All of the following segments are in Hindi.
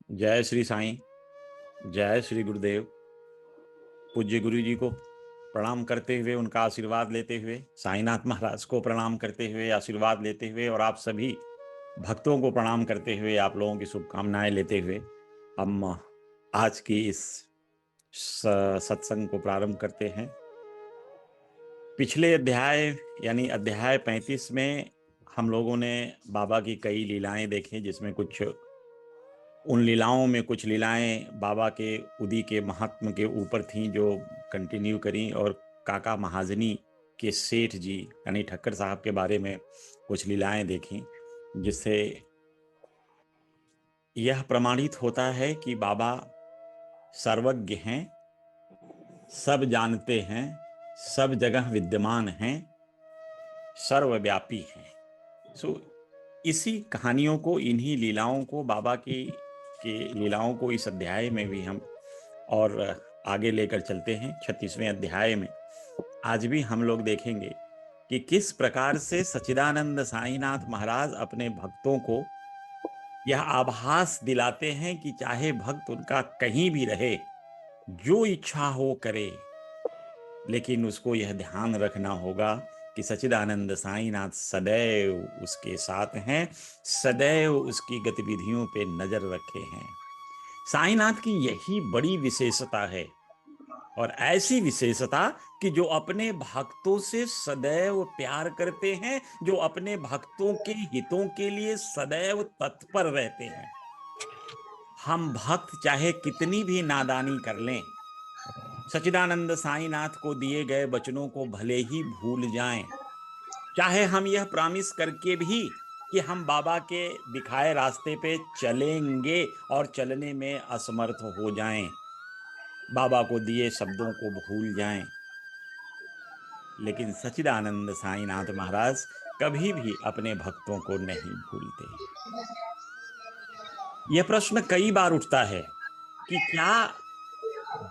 जय श्री साईं। जय श्री गुरुदेव। पूज्य गुरु जी को प्रणाम करते हुए, उनका आशीर्वाद लेते हुए, साईनाथ महाराज को प्रणाम करते हुए, आशीर्वाद लेते हुए, और आप सभी भक्तों को प्रणाम करते हुए, आप लोगों की शुभकामनाएं लेते हुए हम आज की इस सत्संग को प्रारंभ करते हैं। पिछले अध्याय यानी अध्याय 35 में हम लोगों ने बाबा की कई लीलाएं देखी, जिसमें कुछ उन लीलाओं में कुछ लीलाएं बाबा के उदी के महात्म के ऊपर थीं जो कंटिन्यू करी, और काका महाजनी के सेठ जी यानी ठक्कर साहब के बारे में कुछ लीलाएं देखी, जिससे यह प्रमाणित होता है कि बाबा सर्वज्ञ हैं, सब जानते हैं, सब जगह विद्यमान हैं, सर्वव्यापी हैं। इसी कहानियों को, इन्हीं लीलाओं को, बाबा की लीलाओं को इस अध्याय में भी हम और आगे लेकर चलते हैं। 36वें अध्याय में आज भी हम लोग देखेंगे कि किस प्रकार से सच्चिदानंद साईनाथ महाराज अपने भक्तों को यह आभास दिलाते हैं कि चाहे भक्त उनका कहीं भी रहे, जो इच्छा हो करे, लेकिन उसको यह ध्यान रखना होगा कि सच्चिदानंद साईनाथ सदैव उसके साथ हैं, सदैव उसकी गतिविधियों पे नजर रखे हैं। साईनाथ की यही बड़ी विशेषता है, और ऐसी विशेषता कि जो अपने भक्तों से सदैव प्यार करते हैं, जो अपने भक्तों के हितों के लिए सदैव तत्पर रहते हैं। हम भक्त चाहे कितनी भी नादानी कर लें, सच्चिदानंद साईनाथ को दिए गए वचनों को भले ही भूल जाएं, चाहे हम यह प्रॉमिस करके भी कि हम बाबा के दिखाए रास्ते पे चलेंगे और चलने में असमर्थ हो जाएं, बाबा को दिए शब्दों को भूल जाएं, लेकिन सच्चिदानंद साईनाथ महाराज कभी भी अपने भक्तों को नहीं भूलते। यह प्रश्न कई बार उठता है कि क्या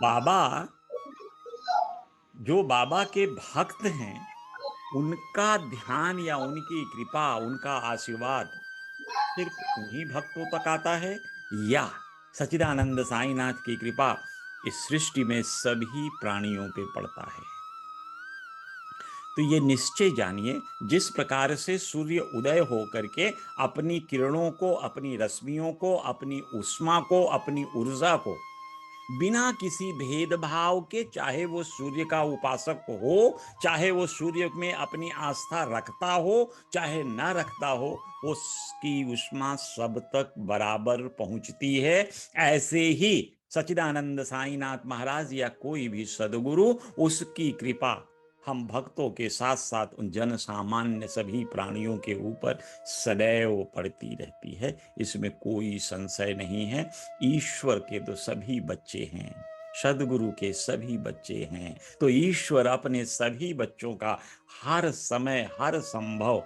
बाबा, जो बाबा के भक्त हैं, उनका ध्यान या उनकी कृपा, उनका आशीर्वाद सिर्फ उन्हीं भक्तों तक आता है, या सच्चिदानंद साईनाथ की कृपा इस सृष्टि में सभी प्राणियों पे पड़ता है? तो ये निश्चय जानिए, जिस प्रकार से सूर्य उदय होकर के अपनी किरणों को, अपनी रश्मियों को, अपनी ऊष्मा को, अपनी ऊर्जा को बिना किसी भेदभाव के, चाहे वो सूर्य का उपासक हो, चाहे वो सूर्य में अपनी आस्था रखता हो, चाहे ना रखता हो, उसकी ऊष्मा सब तक बराबर पहुंचती है। ऐसे ही सच्चिदानंद साईनाथ महाराज या कोई भी सदगुरु, उसकी कृपा हम भक्तों के साथ साथ उन जन सामान्य सभी प्राणियों के ऊपर सदैव पड़ती रहती है, इसमें कोई संशय नहीं है। ईश्वर के तो सभी बच्चे हैं, सदगुरु के सभी बच्चे हैं, तो ईश्वर अपने सभी बच्चों का हर समय, हर संभव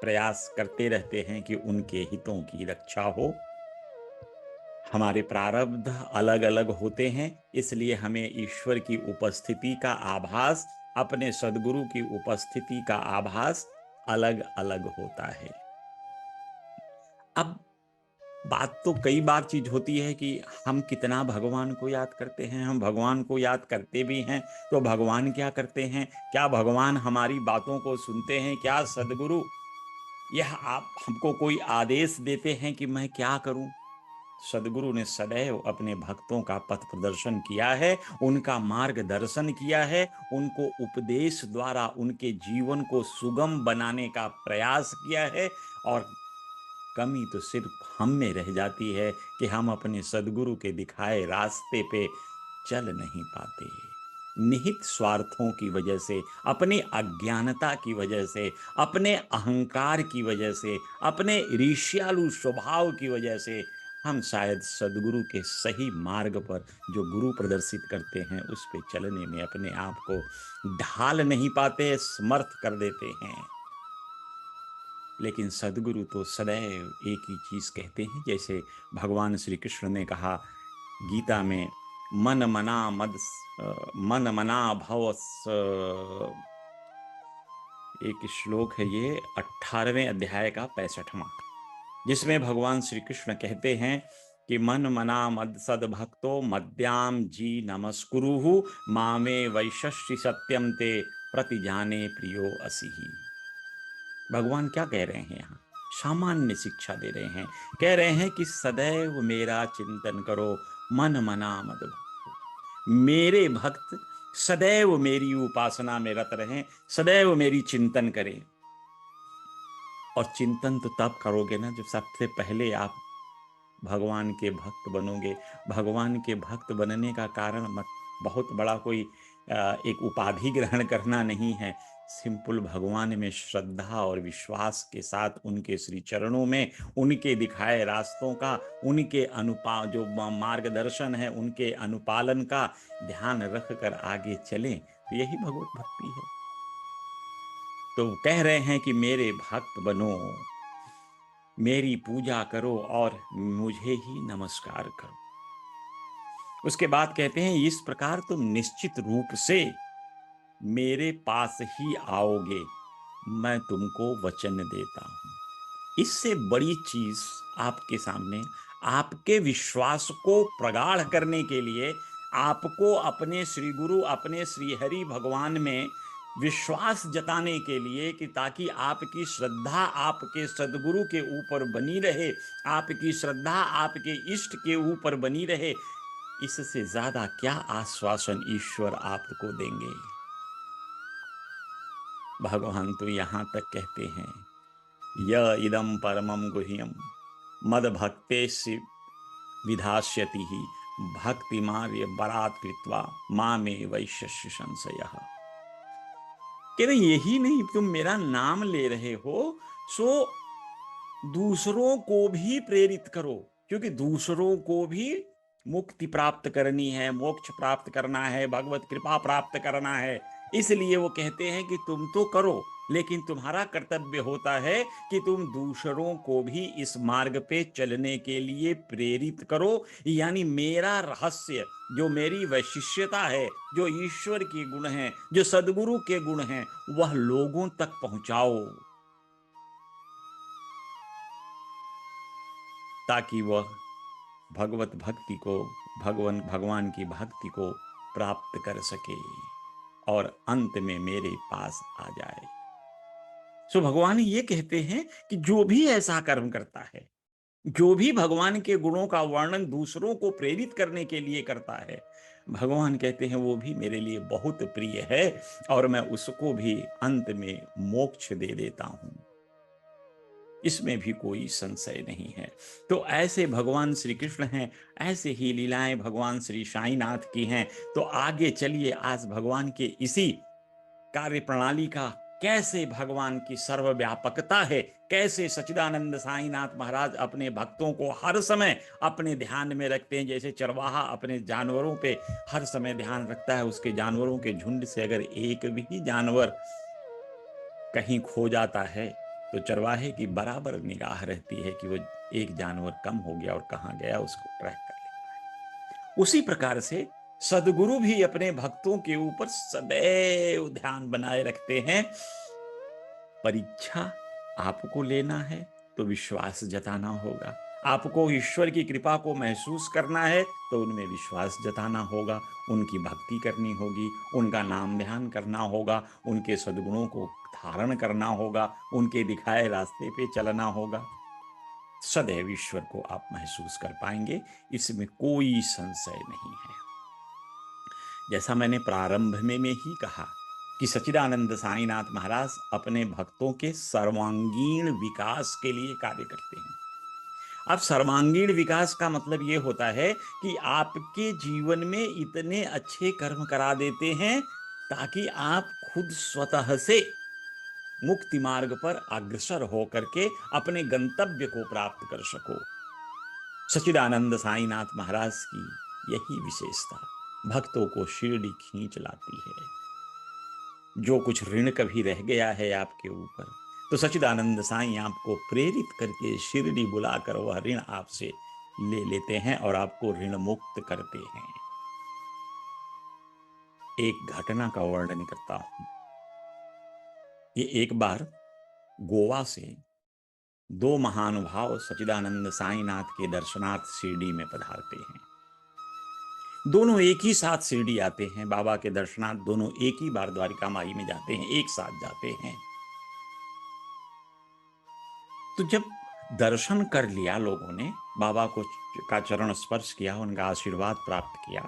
प्रयास करते रहते हैं कि उनके हितों की रक्षा हो। हमारे प्रारब्ध अलग अलग होते हैं, इसलिए हमें ईश्वर की उपस्थिति का आभास, अपने सदगुरु की उपस्थिति का आभास अलग अलग होता है। अब बात तो कई बार चीज होती है कि हम कितना भगवान को याद करते हैं। हम भगवान को याद करते भी हैं तो भगवान क्या करते हैं? क्या भगवान हमारी बातों को सुनते हैं? क्या सदगुरु यह आप हमको कोई आदेश देते हैं कि मैं क्या करूं? सदगुरु ने सदैव अपने भक्तों का पथ प्रदर्शन किया है, उनका मार्गदर्शन किया है, उनको उपदेश द्वारा उनके जीवन को सुगम बनाने का प्रयास किया है। और कमी तो सिर्फ हम में रह जाती है कि हम अपने सदगुरु के दिखाए रास्ते पे चल नहीं पाते। निहित स्वार्थों की वजह से, अपनी अज्ञानता की वजह से, अपने अहंकार की वजह से, अपने ईर्ष्यालु स्वभाव की वजह से हम शायद सदगुरु के सही मार्ग पर, जो गुरु प्रदर्शित करते हैं, उस पे चलने में अपने आप को ढाल नहीं पाते, समर्थ कर देते हैं। लेकिन सदगुरु तो सदैव एक ही चीज कहते हैं, जैसे भगवान श्री कृष्ण ने कहा गीता में, मन मना मद मन मना भव एक श्लोक है ये 18वें अध्याय का 65वां, जिसमें भगवान श्री कृष्ण कहते हैं कि मन मना मद सद्भक्तो मद्याम जी नमस्कुरुहु मामे वैशस्ति सत्यम ते प्रति जाने प्रियो असिहि। भगवान क्या कह रहे हैं यहाँ? सामान्य शिक्षा दे रहे हैं। कह रहे हैं कि सदैव मेरा चिंतन करो, मन मना मद भक्तो। मेरे भक्त सदैव मेरी उपासना में रत रहें, सदैव मेरी चिंतन करें। और चिंतन तो तब करोगे ना जब सबसे पहले आप भगवान के भक्त बनोगे। भगवान के भक्त बनने का कारण मत बहुत बड़ा कोई एक उपाधि ग्रहण करना नहीं है। सिंपल भगवान में श्रद्धा और विश्वास के साथ उनके श्री चरणों में, उनके दिखाए रास्तों का, उनके जो मार्गदर्शन है उनके अनुपालन का ध्यान रख कर आगे चलें, तो यही भगवत भक्ति है। तो कह रहे हैं कि मेरे भक्त बनो, मेरी पूजा करो और मुझे ही नमस्कार करो। उसके बाद कहते हैं इस प्रकार तुम निश्चित रूप से मेरे पास ही आओगे, मैं तुमको वचन देता हूं। इससे बड़ी चीज आपके सामने, आपके विश्वास को प्रगाढ़ करने के लिए, आपको अपने श्री गुरु, अपने श्री हरि भगवान में विश्वास जताने के लिए, कि ताकि आपकी श्रद्धा आपके सदगुरु के ऊपर बनी रहे, आपकी श्रद्धा आपके इष्ट के ऊपर बनी रहे, इससे ज्यादा क्या आश्वासन ईश्वर आपको देंगे। भगवान तो यहां तक कहते हैं य इदम परमम गुह्यम मद भक्तेस्य विधास्यति ही भक्ति मार्य बरात कृत्वा माँ में वैश्य संशय। कह रहे यही नहीं, तुम मेरा नाम ले रहे हो सो दूसरों को भी प्रेरित करो, क्योंकि दूसरों को भी मुक्ति प्राप्त करनी है, मोक्ष प्राप्त करना है, भगवत कृपा प्राप्त करना है। इसलिए वो कहते हैं कि तुम तो करो, लेकिन तुम्हारा कर्तव्य होता है कि तुम दूसरों को भी इस मार्ग पे चलने के लिए प्रेरित करो। यानी मेरा रहस्य, जो मेरी वैशिष्यता है, जो ईश्वर के गुण हैं, जो सदगुरु के गुण हैं, वह लोगों तक पहुंचाओ, ताकि वह भगवत भक्ति को, भगवान की भक्ति को प्राप्त कर सके और अंत में मेरे पास आ जाए। सो भगवान ये कहते हैं कि जो भी ऐसा कर्म करता है, जो भी भगवान के गुणों का वर्णन दूसरों को प्रेरित करने के लिए करता है, भगवान कहते हैं वो भी मेरे लिए बहुत प्रिय है और मैं उसको भी अंत में मोक्ष दे देता हूं, इसमें भी कोई संशय नहीं है। तो ऐसे भगवान श्री कृष्ण हैं, ऐसे ही लीलाएं भगवान श्री साईनाथ की हैं। तो आगे चलिए, आज भगवान के इसी कार्य प्रणाली का, कैसे भगवान की सर्वव्यापकता है, कैसे सच्चिदानंद साईनाथ महाराज अपने भक्तों को हर समय अपने ध्यान में रखते हैं। जैसे चरवाहा अपने जानवरों पे हर समय ध्यान रखता है, उसके जानवरों के झुंड से अगर एक भी जानवर कहीं खो जाता है तो चरवाहे की बराबर निगाह रहती है कि वो एक जानवर कम हो गया और कहाँ गया, उसको ट्रैक कर लेता है। उसी प्रकार से सदगुरु भी अपने भक्तों के ऊपर सदैव ध्यान बनाए रखते हैं। परीक्षा आपको लेना है तो विश्वास जताना होगा, आपको ईश्वर की कृपा को महसूस करना है तो उनमें विश्वास जताना होगा, उनकी भक्ति करनी होगी, उनका नाम ध्यान करना होगा, उनके सद्गुणों को धारण करना होगा, उनके दिखाए रास्ते पे चलना होगा। सदैव ईश्वर को आप महसूस कर पाएंगे, इसमें कोई संशय नहीं है। जैसा मैंने प्रारंभ में ही कहा कि सच्चिदानंद साईनाथ महाराज अपने भक्तों के सर्वांगीण विकास के लिए कार्य करते हैं। अब सर्वांगीण विकास का मतलब ये होता है कि आपके जीवन में इतने अच्छे कर्म करा देते हैं ताकि आप खुद स्वतः से मुक्ति मार्ग पर अग्रसर होकर के अपने गंतव्य को प्राप्त कर सको। सच्चिदानंद साईनाथ महाराज की यही विशेषता भक्तों को शिरडी खींच लाती है। जो कुछ ऋण कभी रह गया है आपके ऊपर, तो सच्चिदानंद साईं आपको प्रेरित करके शिरडी बुलाकर वह ऋण आपसे ले लेते हैं और आपको ऋण मुक्त करते हैं। एक घटना का वर्णन करता हूं। ये एक बार गोवा से दो महानुभाव सच्चिदानंद साईनाथ के दर्शनार्थ शिरडी में पधारते हैं। दोनों एक ही साथ शिरडी आते हैं, बाबा के दर्शनार्थ दोनों एक ही बार द्वारिका माई में जाते हैं, एक साथ जाते हैं। तो जब दर्शन कर लिया लोगों ने, बाबा को का चरण स्पर्श किया, उनका आशीर्वाद प्राप्त किया,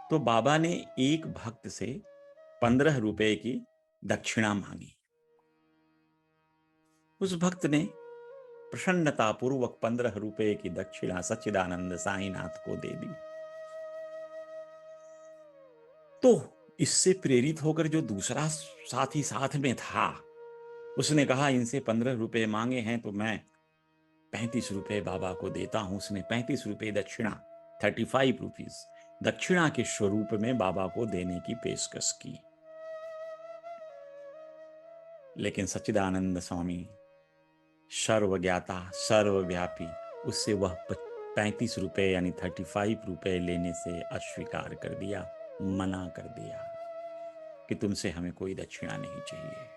तो बाबा ने एक भक्त से 15 रुपए की दक्षिणा मांगी। उस भक्त ने प्रसन्नता पूर्वक 15 रुपए की दक्षिणा सच्चिदानंद साईनाथ को दे दी। तो इससे प्रेरित होकर जो दूसरा साथी साथ में था, उसने कहा इनसे 15 रुपए मांगे हैं तो मैं 35 रुपए बाबा को देता हूं। उसने 35 रुपए दक्षिणा, 35 रुपीज दक्षिणा के स्वरूप में बाबा को देने की पेशकश की। लेकिन सच्चिदानंद स्वामी सर्वज्ञाता सर्वव्यापी, उससे वह 35 रुपए यानी 35 रुपए लेने से अस्वीकार कर दिया, मना कर दिया कि तुमसे हमें कोई दक्षिणा नहीं चाहिए।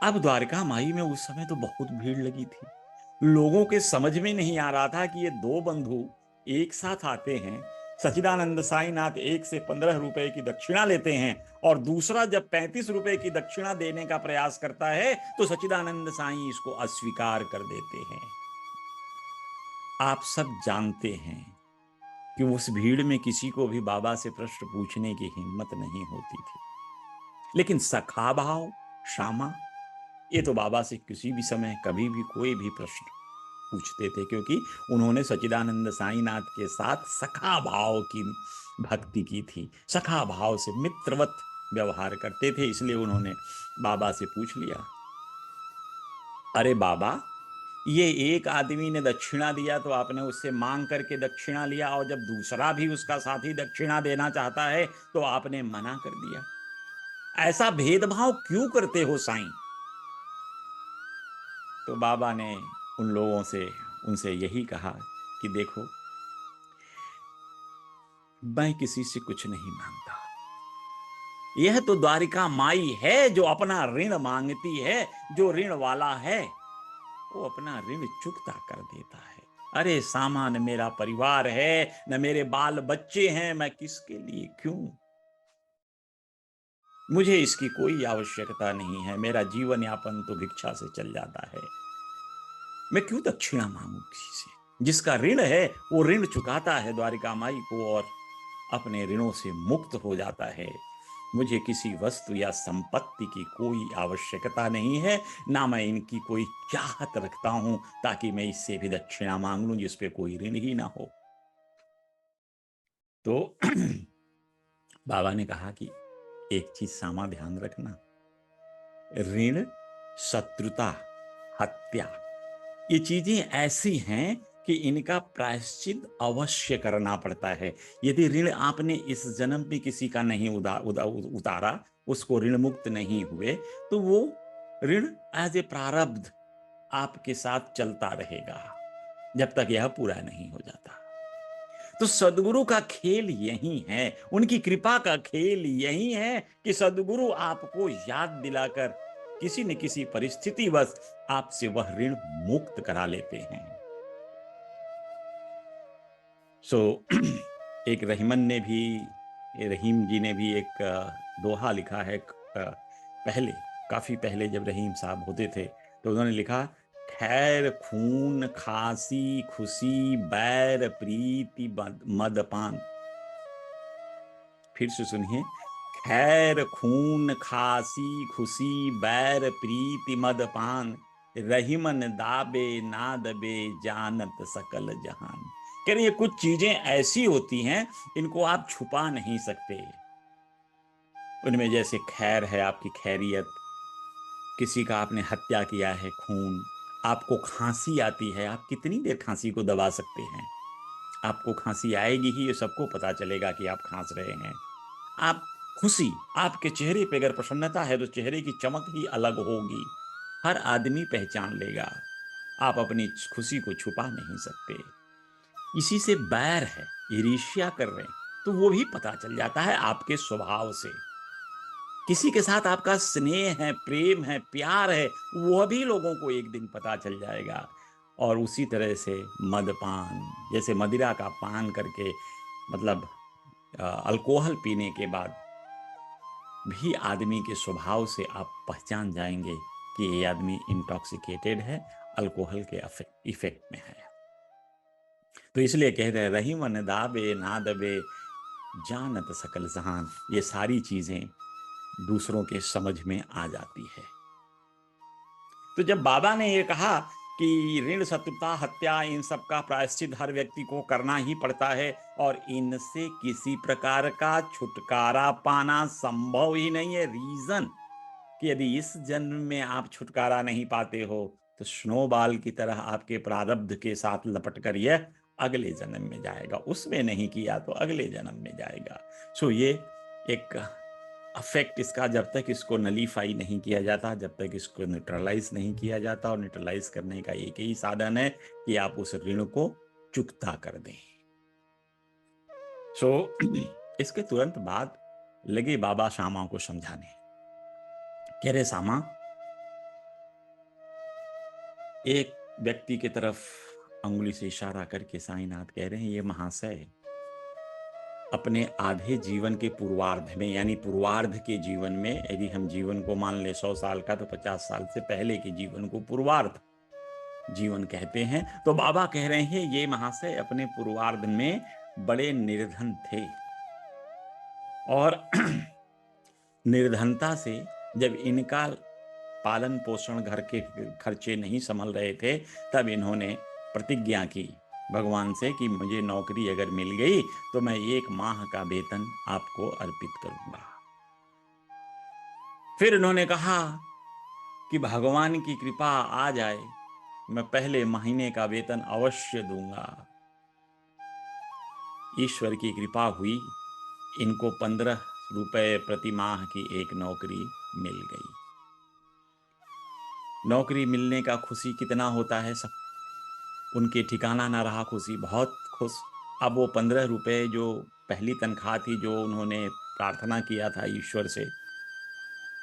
अब द्वारका माई में उस समय तो बहुत भीड़ लगी थी। लोगों के समझ में नहीं आ रहा था कि ये दो बंधु एक साथ आते हैं, सच्चिदानंद साईनाथ एक से 15 रुपए की दक्षिणा लेते हैं और दूसरा जब 35 रुपए की दक्षिणा देने का प्रयास करता है तो सच्चिदानंद साईं इसको अस्वीकार कर देते हैं। आप सब जानते हैं कि उस भीड़ में किसी को भी बाबा से प्रश्न पूछने की हिम्मत नहीं होती थी, लेकिन सखा भाव श्यामा ये तो बाबा से किसी भी समय कभी भी कोई भी प्रश्न पूछते थे, क्योंकि उन्होंने सच्चिदानंद साईनाथ के साथ सखा भाव की भक्ति की थी, सखा भाव से मित्रवत व्यवहार करते थे, इसलिए उन्होंने बाबा से पूछ लिया, अरे बाबा, ये एक आदमी ने दक्षिणा दिया तो आपने उससे मांग करके दक्षिणा लिया, और जब दूसरा भी उसका साथी दक्षिणा देना चाहता है तो आपने मना कर दिया, ऐसा भेदभाव क्यों करते हो साईं? तो बाबा ने उन लोगों से उनसे यही कहा कि देखो, मैं किसी से कुछ नहीं मांगता, यह तो द्वारिका माई है जो अपना ऋण मांगती है, जो ऋण वाला है वो अपना ऋण चुकता कर देता है। अरे सामान मेरा परिवार है, न मेरे बाल बच्चे हैं, मैं किसके लिए क्यों, मुझे इसकी कोई आवश्यकता नहीं है, मेरा जीवन यापन तो भिक्षा से चल जाता है, मैं क्यों दक्षिणा मांगू किसी से? जिसका ऋण है वो ऋण चुकाता है द्वारिका माई को और अपने ऋणों से मुक्त हो जाता है। मुझे किसी वस्तु या संपत्ति की कोई आवश्यकता नहीं है, ना मैं इनकी कोई चाहत रखता हूं ताकि मैं इससे भी दक्षिणा मांग लूं जिस पे कोई ऋण ही ना हो। तो बाबा ने कहा कि एक चीज सामा ध्यान रखना, ऋण, शत्रुता, हत्या, ये चीजें ऐसी हैं कि इनका प्रायश्चित अवश्य करना पड़ता है। यदि ऋण आपने इस जन्म में किसी का नहीं उतारा, उसको ऋण मुक्त नहीं हुए, तो वो ऋण एज ए प्रारब्ध आपके साथ चलता रहेगा जब तक यह पूरा नहीं हो जाता। तो सदगुरु का खेल यही है, उनकी कृपा का खेल यही है कि सदगुरु आपको याद दिलाकर किसी न किसी परिस्थितिवश आपसे वह ऋण मुक्त करा लेते हैं। एक रहीमन ने भी, रहीम जी ने भी एक दोहा लिखा है, पहले, काफी पहले जब रहीम साहब होते थे तो उन्होंने लिखा, खैर खून खांसी खुशी बैर प्रीति मदपान। फिर से सुनिए, खैर खून खांसी खुशी बैर प्रीति मदपान, रहीमन दाबे ना दबे जानत सकल जहान। कह रहे ये कुछ चीजें ऐसी होती हैं इनको आप छुपा नहीं सकते। उनमें जैसे खैर है, आपकी खैरियत, किसी का आपने हत्या किया है, खून, आपको खांसी आती है, आप कितनी देर खांसी को दबा सकते हैं? आपको खांसी आएगी ही, ये सबको पता चलेगा कि आप खांस रहे हैं। आप खुशी, आपके चेहरे पे अगर प्रसन्नता है तो चेहरे की चमक ही अलग होगी, हर आदमी पहचान लेगा। आप अपनी खुशी को छुपा नहीं सकते। इसी से बैर है, ईर्ष्या कर रहे हैं तो वो भी पता चल जाता है आपके स्वभाव से। किसी के साथ आपका स्नेह है, प्रेम है, प्यार है, वह भी लोगों को एक दिन पता चल जाएगा। और उसी तरह से मदपान, जैसे मदिरा का पान करके मतलब अल्कोहल पीने के बाद भी आदमी के स्वभाव से आप पहचान जाएंगे कि ये आदमी इंटॉक्सिकेटेड है, अल्कोहल के इफेक्ट में है। तो इसलिए कह रहे रही मन दाबे ना दबे जानत सकल जहान, ये सारी चीजें दूसरों के समझ में आ जाती है। तो जब बाबा ने ये कहा कि ऋण, शत्रुता, हत्या, इन सब का प्रायश्चित हर व्यक्ति को करना ही पड़ता है और इनसे किसी प्रकार का छुटकारा पाना संभव ही नहीं है, रीजन कि यदि इस जन्म में आप छुटकारा नहीं पाते हो तो स्नोबॉल की तरह आपके प्रारब्ध के साथ लपट कर यह अगले जन्म में जाएगा, उसमें नहीं किया तो अगले जन्म में जाएगा। सो ये एक अफेक्ट इसका जब तक इसको नलीफाई नहीं किया जाता, जब तक इसको न्यूट्रलाइज नहीं किया जाता, और न्यूट्रलाइज करने का एक ही साधन है कि आप उस ऋण को चुकता कर दें। सो इसके तुरंत बाद लगे बाबा श्यामा को समझाने। कह रहे श्यामा, एक व्यक्ति की तरफ अंगुली से इशारा करके साईनाथ कह रहे हैं, ये महाशय अपने आधे जीवन के पूर्वार्ध में, यानी पूर्वार्ध के जीवन में, यदि हम जीवन को मान ले 100 साल का, तो 50 साल से पहले के जीवन को पूर्वार्ध जीवन कहते हैं। तो बाबा कह रहे हैं ये महाशय अपने पूर्वार्ध में बड़े निर्धन थे, और निर्धनता से जब इनका पालन पोषण, घर के खर्चे नहीं संभल रहे थे, तब इन्होंने प्रतिज्ञा की भगवान से कि मुझे नौकरी अगर मिल गई तो मैं 1 माह का वेतन आपको अर्पित करूंगा। फिर इन्होंने कहा कि भगवान की कृपा आ जाए, मैं पहले महीने का वेतन अवश्य दूंगा। ईश्वर की कृपा हुई, इनको 15 रुपए प्रति माह की एक नौकरी मिल गई। नौकरी मिलने का खुशी कितना होता है, सब उनके ठिकाना ना रहा, खुशी, बहुत खुश। अब वो 15 रुपए जो पहली तनख्वाह थी, जो उन्होंने प्रार्थना किया था ईश्वर से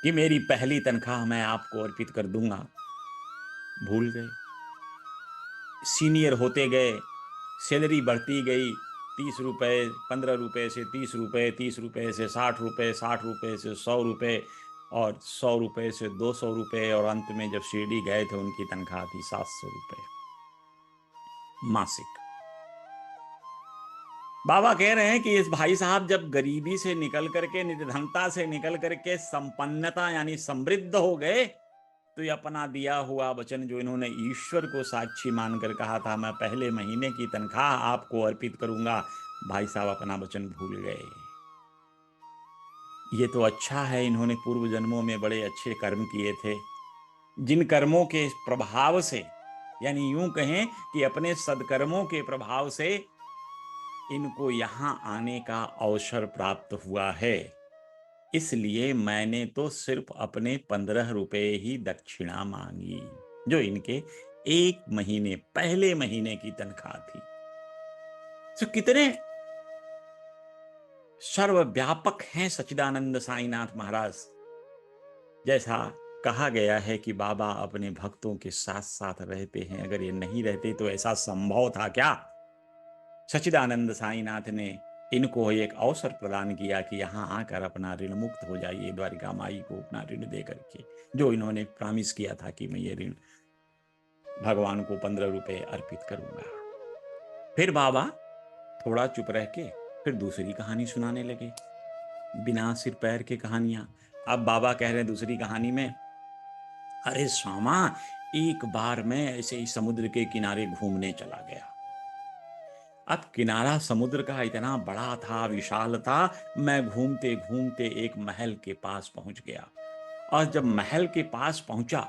कि मेरी पहली तनख्वाह मैं आपको अर्पित कर दूंगा, भूल गए। सीनियर होते गए, सैलरी बढ़ती गई, 30 रुपए, 15 रुपए से 30 रुपए, 30 रुपए से 60 रुपए, 60 रुपए से 100 रुपए, और 100 रुपए से 200 रुपए, और अंत में जब शिरडी गए थे उनकी तनख्वाह थी 700 रुपए मासिक। बाबा कह रहे हैं कि इस भाई साहब जब गरीबी से निकल करके, निर्धनता से निकल करके संपन्नता यानी समृद्ध हो गए, तो ये अपना दिया हुआ वचन जो इन्होंने ईश्वर को साक्षी मानकर कहा था, मैं पहले महीने की तनख्वाह आपको अर्पित करूंगा, भाई साहब अपना वचन भूल गए। ये तो अच्छा है, इन्होंने पूर्व जन्मों में बड़े अच्छे कर्म किए थे, जिन कर्मों के प्रभाव से, यानी यूं कहें कि अपने सदकर्मों के प्रभाव से इनको यहां आने का अवसर प्राप्त हुआ है। इसलिए मैंने तो सिर्फ अपने 15 रुपए ही दक्षिणा मांगी, जो इनके 1 महीने, पहले महीने की तनख्वाह थी। तो कितने सर्वव्यापक हैं सच्चिदानंद साईनाथ महाराज। जैसा कहा गया है कि बाबा अपने भक्तों के साथ साथ रहते हैं, अगर ये नहीं रहते तो ऐसा संभव था क्या? सच्चिदानंद साईनाथ ने इनको एक अवसर प्रदान किया कि यहाँ आकर अपना ऋण मुक्त हो जाइए, द्वारिका माई को अपना ऋण दे करके, जो इन्होंने प्रॉमिस किया था कि मैं ये ऋण भगवान को 15 रुपए अर्पित करूंगा। फिर बाबा थोड़ा चुप रह के फिर दूसरी कहानी सुनाने लगे, बिना सिर पैर के कहानियां। अब बाबा कह रहे हैं दूसरी कहानी में, अरे श्यामा, एक बार मैं ऐसे ही समुद्र के किनारे घूमने चला गया। अब किनारा समुद्र का इतना बड़ा था, विशाल था, मैं घूमते घूमते एक महल के पास पहुंच गया, और जब महल के पास पहुंचा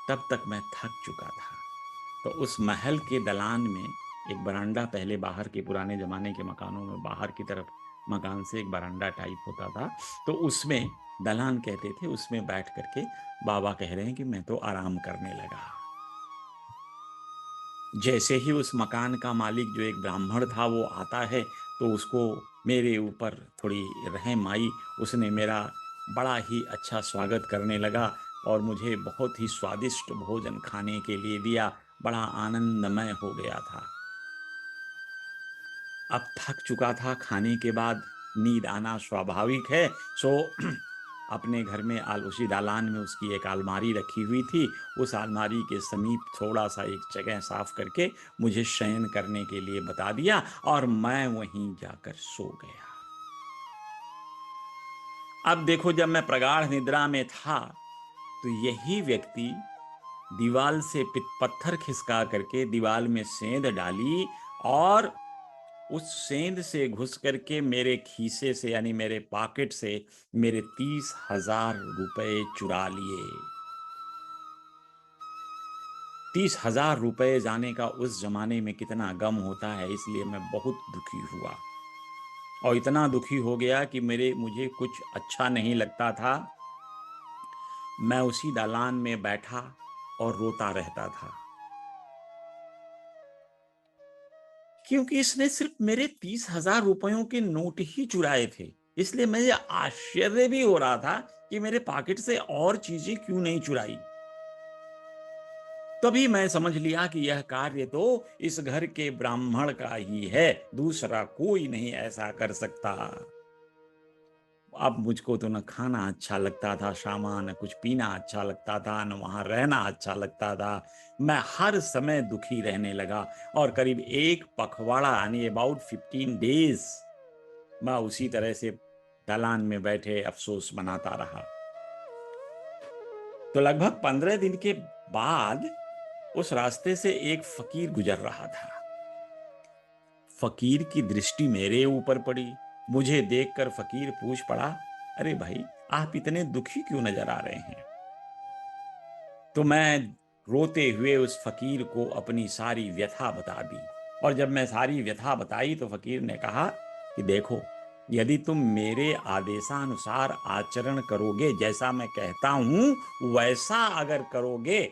तब तक मैं थक चुका था। तो उस महल के दलान में एक बरांडा, पहले बाहर के पुराने जमाने के मकानों में बाहर की तरफ मकान से एक बरांडा टाइप होता था, तो उसमें दलान कहते थे, उसमें बैठ करके बाबा कह रहे हैं कि मैं तो आराम करने लगा। जैसे ही उस मकान का मालिक जो एक ब्राह्मण था वो आता है, तो उसको मेरे ऊपर थोड़ी रहम आई, उसने मेरा बड़ा ही अच्छा स्वागत करने लगा और मुझे बहुत ही स्वादिष्ट भोजन खाने के लिए दिया। बड़ा आनंदमय हो गया था। अब थक चुका था, खाने के बाद नींद आना स्वाभाविक है। सो अपने घर में उसी दालान में उसकी एक अलमारी रखी हुई थी। उस अलमारी के समीप थोड़ा सा एक जगह साफ करके मुझे शयन करने के लिए बता दिया और मैं वहीं जाकर सो गया। अब देखो, जब मैं प्रगाढ़ निद्रा में था तो यही व्यक्ति दीवाल से पत्थर खिसका करके दीवाल में सेंध डाली और उस सेंध से घुस करके मेरे खीसे से यानी मेरे पॉकेट से मेरे 30,000 रुपए चुरा लिए। 30,000 रुपए जाने का उस जमाने में कितना गम होता है, इसलिए मैं बहुत दुखी हुआ और इतना दुखी हो गया कि मुझे कुछ अच्छा नहीं लगता था। मैं उसी दालान में बैठा और रोता रहता था, क्योंकि इसने सिर्फ मेरे 30,000 रुपयों के नोट ही चुराए थे। इसलिए मुझे आश्चर्य भी हो रहा था कि मेरे पॉकेट से और चीजें क्यों नहीं चुराई। तभी मैं समझ लिया कि यह कार्य तो इस घर के ब्राह्मण का ही है, दूसरा कोई नहीं ऐसा कर सकता। अब मुझको तो न खाना अच्छा लगता था शामा, न कुछ पीना अच्छा लगता था, न वहां रहना अच्छा लगता था। मैं हर समय दुखी रहने लगा और करीब एक पखवाड़ा यानी अबाउट 15 डेज मैं उसी तरह से दालान में बैठे अफसोस मनाता रहा। तो लगभग 15 दिन के बाद उस रास्ते से एक फकीर गुजर रहा था। फकीर की दृष्टि मेरे ऊपर पड़ी। मुझे देखकर फकीर पूछ पड़ा, अरे भाई, आप इतने दुखी क्यों नजर आ रहे हैं? तो मैं रोते हुए उस फकीर को अपनी सारी व्यथा बता दी। और जब मैं सारी व्यथा बताई तो फकीर ने कहा कि देखो, यदि तुम मेरे आदेशानुसार आचरण करोगे, जैसा मैं कहता हूं वैसा अगर करोगे,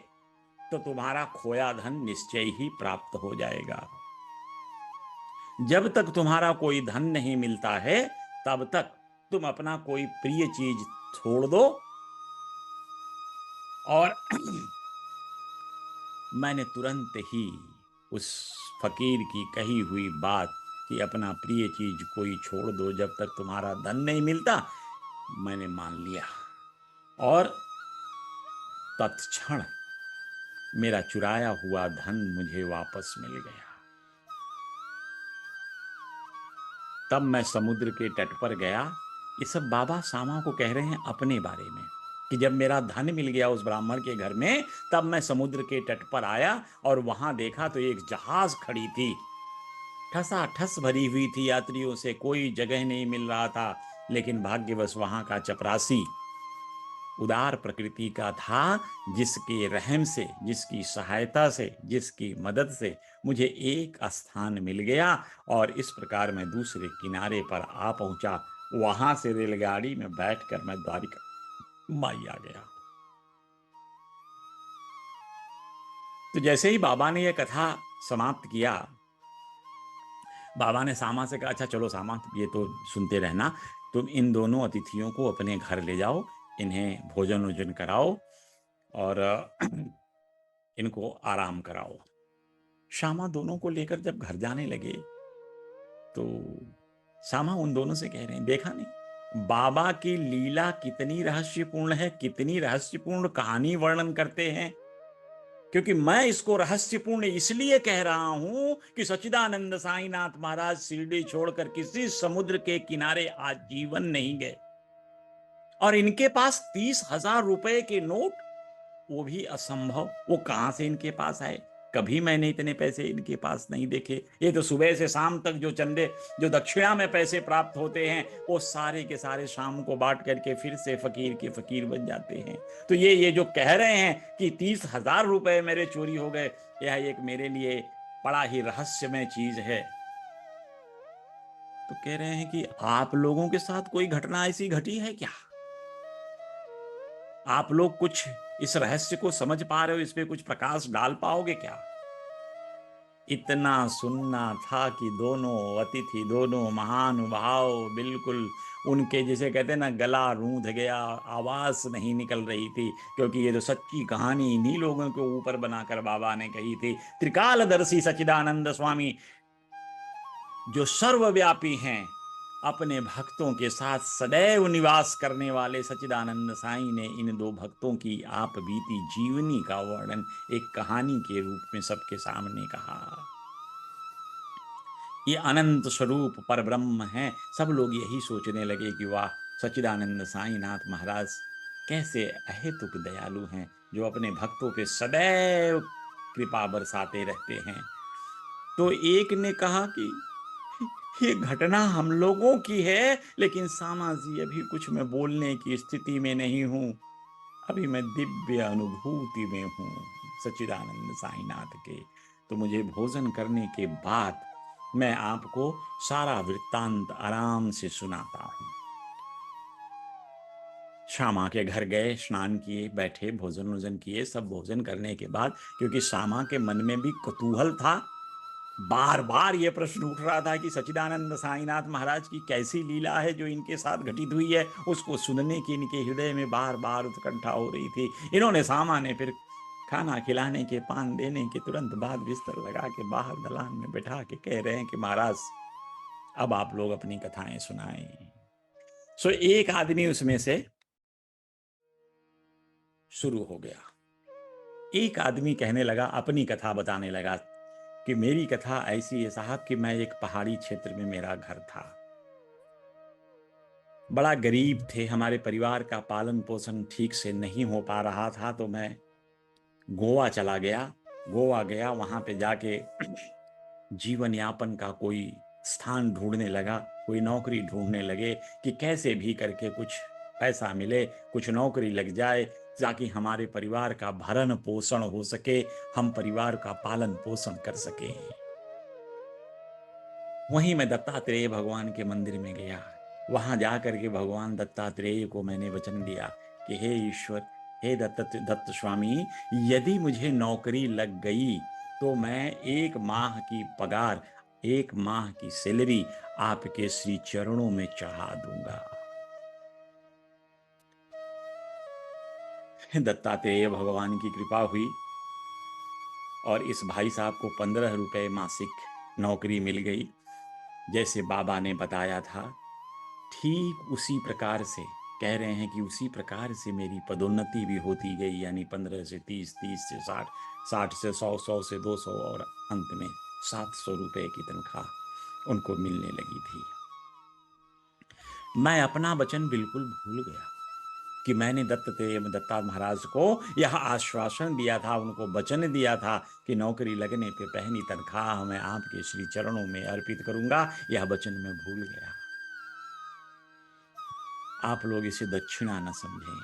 तो तुम्हारा खोया धन निश्चय ही प्राप्त हो जाएगा। जब तक तुम्हारा कोई धन नहीं मिलता है, तब तक तुम अपना कोई प्रिय चीज छोड़ दो। और मैंने तुरंत ही उस फकीर की कही हुई बात कि अपना प्रिय चीज कोई छोड़ दो जब तक तुम्हारा धन नहीं मिलता, मैंने मान लिया और तत्क्षण मेरा चुराया हुआ धन मुझे वापस मिल गया। तब मैं समुद्र के तट पर गया। ये सब बाबा सामा को कह रहे हैं अपने बारे में कि जब मेरा धन मिल गया उस ब्राह्मण के घर में, तब मैं समुद्र के तट पर आया और वहां देखा तो एक जहाज खड़ी थी, ठसाठस भरी हुई थी यात्रियों से, कोई जगह नहीं मिल रहा था। लेकिन भाग्यवश वहां का चपरासी उदार प्रकृति का था, जिसके रहम से, जिसकी सहायता से, जिसकी मदद से मुझे एक स्थान मिल गया और इस प्रकार मैं दूसरे किनारे पर आ पहुंचा। वहां से रेलगाड़ी में बैठकर मैं द्वारिका माई आ गया। तो जैसे ही बाबा ने यह कथा समाप्त किया, बाबा ने सामा से कहा, अच्छा चलो सामा, ये तो सुनते रहना, तुम इन दोनों अतिथियों को अपने घर ले जाओ, इन्हें भोजन वोजन कराओ और इनको आराम कराओ। श्यामा दोनों को लेकर जब घर जाने लगे तो श्यामा उन दोनों से कह रहे हैं, देखा नहीं बाबा की लीला कितनी रहस्यपूर्ण है, कितनी रहस्यपूर्ण कहानी वर्णन करते हैं। क्योंकि मैं इसको रहस्यपूर्ण इसलिए कह रहा हूं कि सच्चिदानंद साईनाथ महाराज शिरडी छोड़कर किसी समुद्र के किनारे आजीवन नहीं गए और इनके पास 30,000 रुपए के नोट, वो भी असंभव। वो कहां से इनके पास आए? कभी मैंने इतने पैसे इनके पास नहीं देखे। ये तो सुबह से शाम तक जो चंदे, जो दक्षिणा में पैसे प्राप्त होते हैं, वो सारे के सारे शाम को बांट करके फिर से फकीर के फकीर बन जाते हैं। तो ये जो कह रहे हैं कि 30,000 रुपए मेरे चोरी हो गए, यह एक मेरे लिए बड़ा ही रहस्यमय चीज है। तो कह रहे हैं कि आप लोगों के साथ कोई घटना ऐसी घटी है क्या? आप लोग कुछ इस रहस्य को समझ पा रहे हो, इस पे कुछ प्रकाश डाल पाओगे क्या? इतना सुनना था कि दोनों अतिथि, दोनों महानुभाव बिल्कुल उनके, जिसे कहते हैं ना, गला रूंध गया, आवाज़ नहीं निकल रही थी, क्योंकि ये जो सच्ची कहानी इन्हीं लोगों के ऊपर बनाकर बाबा ने कही थी। त्रिकालदर्शी सच्चिदानंद स्वामी जो सर्वव्यापी हैं, अपने भक्तों के साथ सदैव निवास करने वाले सच्चिदानंद साईं ने इन दो भक्तों की आप बीती जीवनी का वर्णन एक कहानी के रूप में सबके सामने कहा। ये अनंत स्वरूप पर ब्रह्म हैं। सब लोग यही सोचने लगे कि वाह, सच्चिदानंद साईनाथ महाराज कैसे अहेतुक दयालु हैं, जो अपने भक्तों पे सदैव कृपा बरसाते रहते हैं। तो एक ने कहा कि ये घटना हम लोगों की है, लेकिन सामा जी अभी कुछ मैं बोलने की स्थिति में नहीं हूं। अभी मैं दिव्य अनुभूति में हूं सच्चिदानंद साईनाथ के। तो मुझे भोजन करने के बाद मैं आपको सारा वृत्तांत आराम से सुनाता हूं। श्यामा के घर गए, स्नान किए, बैठे, भोजन वोजन किए। सब भोजन करने के बाद, क्योंकि श्यामा के मन में भी कौतूहल था, बार बार ये प्रश्न उठ रहा था कि सच्चिदानंद साईनाथ महाराज की कैसी लीला है जो इनके साथ घटित हुई है, उसको सुनने की इनके हृदय में बार बार उत्कंठा हो रही थी। इन्होंने श्यामा ने फिर खाना खिलाने के, पान देने के तुरंत बाद बिस्तर लगा के बाहर दलान में बैठा के कह रहे हैं कि महाराज अब आप लोग अपनी कथाएं सुनाएं। सो एक आदमी उसमें से शुरू हो गया। एक आदमी कहने लगा, अपनी कथा बताने लगा कि मेरी कथा ऐसी है साहब कि मैं एक पहाड़ी क्षेत्र में मेरा घर था, बड़ा गरीब थे, हमारे परिवार का पालन पोषण ठीक से नहीं हो पा रहा था। तो मैं गोवा चला गया। गोवा गया, वहां पे जाके जीवन यापन का कोई स्थान ढूंढने लगा, कोई नौकरी ढूंढने लगे कि कैसे भी करके कुछ पैसा मिले, कुछ नौकरी लग जाए, ताकि हमारे परिवार का भरण पोषण हो सके, हम परिवार का पालन पोषण कर सके। वहीं मैं दत्तात्रेय भगवान के मंदिर में गया। वहां जाकर के भगवान दत्तात्रेय को मैंने वचन दिया कि हे ईश्वर, हे दत्त स्वामी, यदि मुझे नौकरी लग गई तो मैं 1 माह की पगार, 1 माह की सैलरी आपके श्री चरणों में चढ़ा दूंगा। दत्तात्रेय भगवान की कृपा हुई और इस भाई साहब को 15 रुपए मासिक नौकरी मिल गई। जैसे बाबा ने बताया था, ठीक उसी प्रकार से कह रहे हैं कि उसी प्रकार से मेरी पदोन्नति भी होती गई, यानी 15 से 30, 30 से 60, 60 से 100, 100 से 200 और अंत में 700 रुपए की तनख्वाह उनको मिलने लगी थी। मैं अपना वचन बिल्कुल भूल गया कि मैंने दत्ता महाराज को यह आश्वासन दिया था, उनको वचन दिया था कि नौकरी लगने पे पहली तनख्वाह मैं आपके श्री चरणों में अर्पित करूंगा। यह वचन मैं भूल गया। आप लोग इसे दक्षिणा न समझें,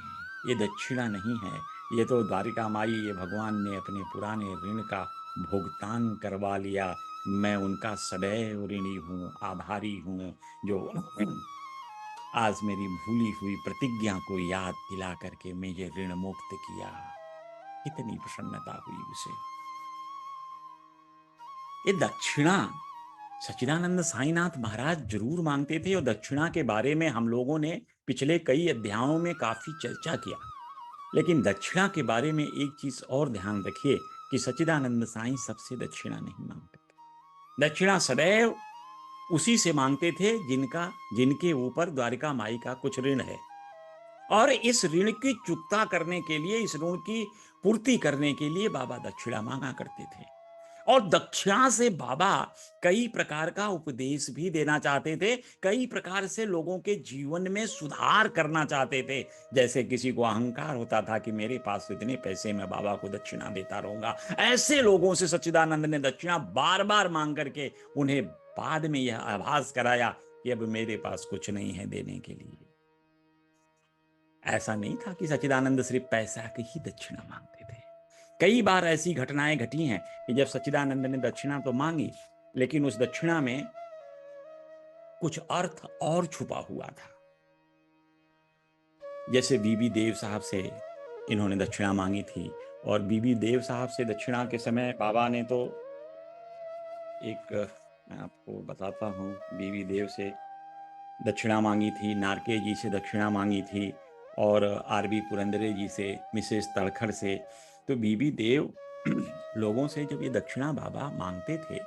ये दक्षिणा नहीं है, ये तो द्वारिका माई, ये भगवान ने अपने पुराने ऋण का भुगतान करवा लिया। मैं उनका सदैव ऋणी हूँ, आभारी हूँ, जो आज मेरी भूली हुई प्रतिज्ञा को याद दिला करके मुझे ऋण मुक्त किया। कितनी प्रसन्नता हुई उसे। ये दक्षिणा सच्चिदानंद साईनाथ महाराज जरूर मांगते थे, और दक्षिणा के बारे में हम लोगों ने पिछले कई अध्यायों में काफी चर्चा किया। लेकिन दक्षिणा के बारे में एक चीज और ध्यान रखिए कि सच्चिदानंद साईं सबसे दक्षिणा नहीं मांगते थे। दक्षिणा सदैव उसी से मांगते थे जिनके ऊपर द्वारिका माई का कुछ ऋण है, और इस ऋण की चुकता करने के लिए, इस ऋण की पूर्ति करने के लिए बाबा दक्षिणा मांगा करते थे। और दक्षिणा से बाबा कई प्रकार का उपदेश भी देना चाहते थे, कई प्रकार से लोगों के जीवन में सुधार करना चाहते थे। जैसे किसी को अहंकार होता था कि मेरे पास इतने पैसे, मैं बाबा को दक्षिणा देता रहूंगा, ऐसे लोगों से सच्चिदानंद ने दक्षिणा बार बार मांग करके उन्हें बाद में यह आभास कराया कि अब मेरे पास कुछ नहीं है देने के लिए। ऐसा नहीं था कि सच्चिदानंद सिर्फ पैसा की ही दक्षिणा मांगते थे। कई बार ऐसी घटनाएं घटी हैं कि जब सच्चिदानंद ने दक्षिणा तो मांगी, लेकिन उस दक्षिणा में कुछ अर्थ और छुपा हुआ था। जैसे बीबी देव साहब से इन्होंने दक्षिणा मांगी थी, और बीबी देव साहब से दक्षिणा के समय बाबा ने तो एक मैं आपको बताता हूँ, बीवी देव से दक्षिणा मांगी थी, नारके जी से दक्षिणा मांगी थी और आरबी पुरंदरे जी से, मिसेस तड़खड़ से। तो बीवी देव लोगों से जब ये दक्षिणा बाबा मांगते थे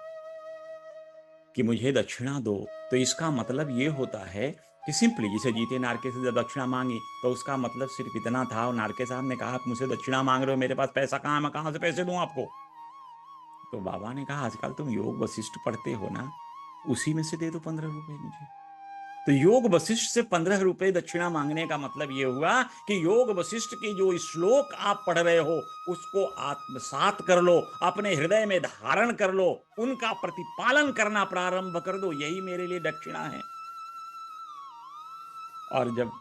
कि मुझे दक्षिणा दो, तो इसका मतलब ये होता है कि सिंपली जिसे जीते नारके से जब दक्षिणा मांगी तो उसका मतलब सिर्फ इतना था, और नारके साहब ने कहा आप मुझसे दक्षिणा मांग रहे हो, मेरे पास पैसा कहाँ है, मैं कहाँ से पैसे दूं आपको। तो बाबा ने कहा आजकल तुम योग वशिष्ठ पढ़ते हो ना, उसी में से दे दो 15 रुपए मुझे। तो योग वशिष्ठ से 15 रुपए दक्षिणा मांगने का मतलब यह हुआ कि योग वशिष्ठ की जो श्लोक आप पढ़ रहे हो उसको आत्मसात कर लो, अपने हृदय में धारण कर लो, उनका प्रतिपालन करना प्रारंभ कर दो, यही मेरे लिए दक्षिणा है। और जब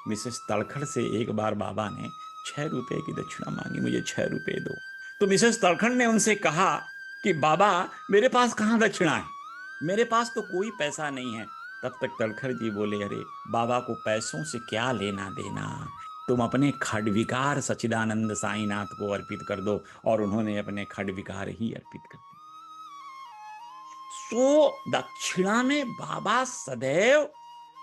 मिसेस तड़खड़ से एक बार बाबा ने 6 रुपए की दक्षिणा मांगी, मुझे 6 रुपए दो, तो मिसेस तड़खड़ ने उनसे कहा कि बाबा मेरे पास कहां दक्षिणा है, मेरे पास तो कोई पैसा नहीं है। तब तक तड़खड़ जी बोले अरे बाबा को पैसों से क्या लेना देना, तुम अपने खड्विकार सच्चिदानंद साईनाथ को अर्पित कर दो। और उन्होंने अपने खड्विकार ही अर्पित कर दिए। सो दक्षिणा में बाबा सदैव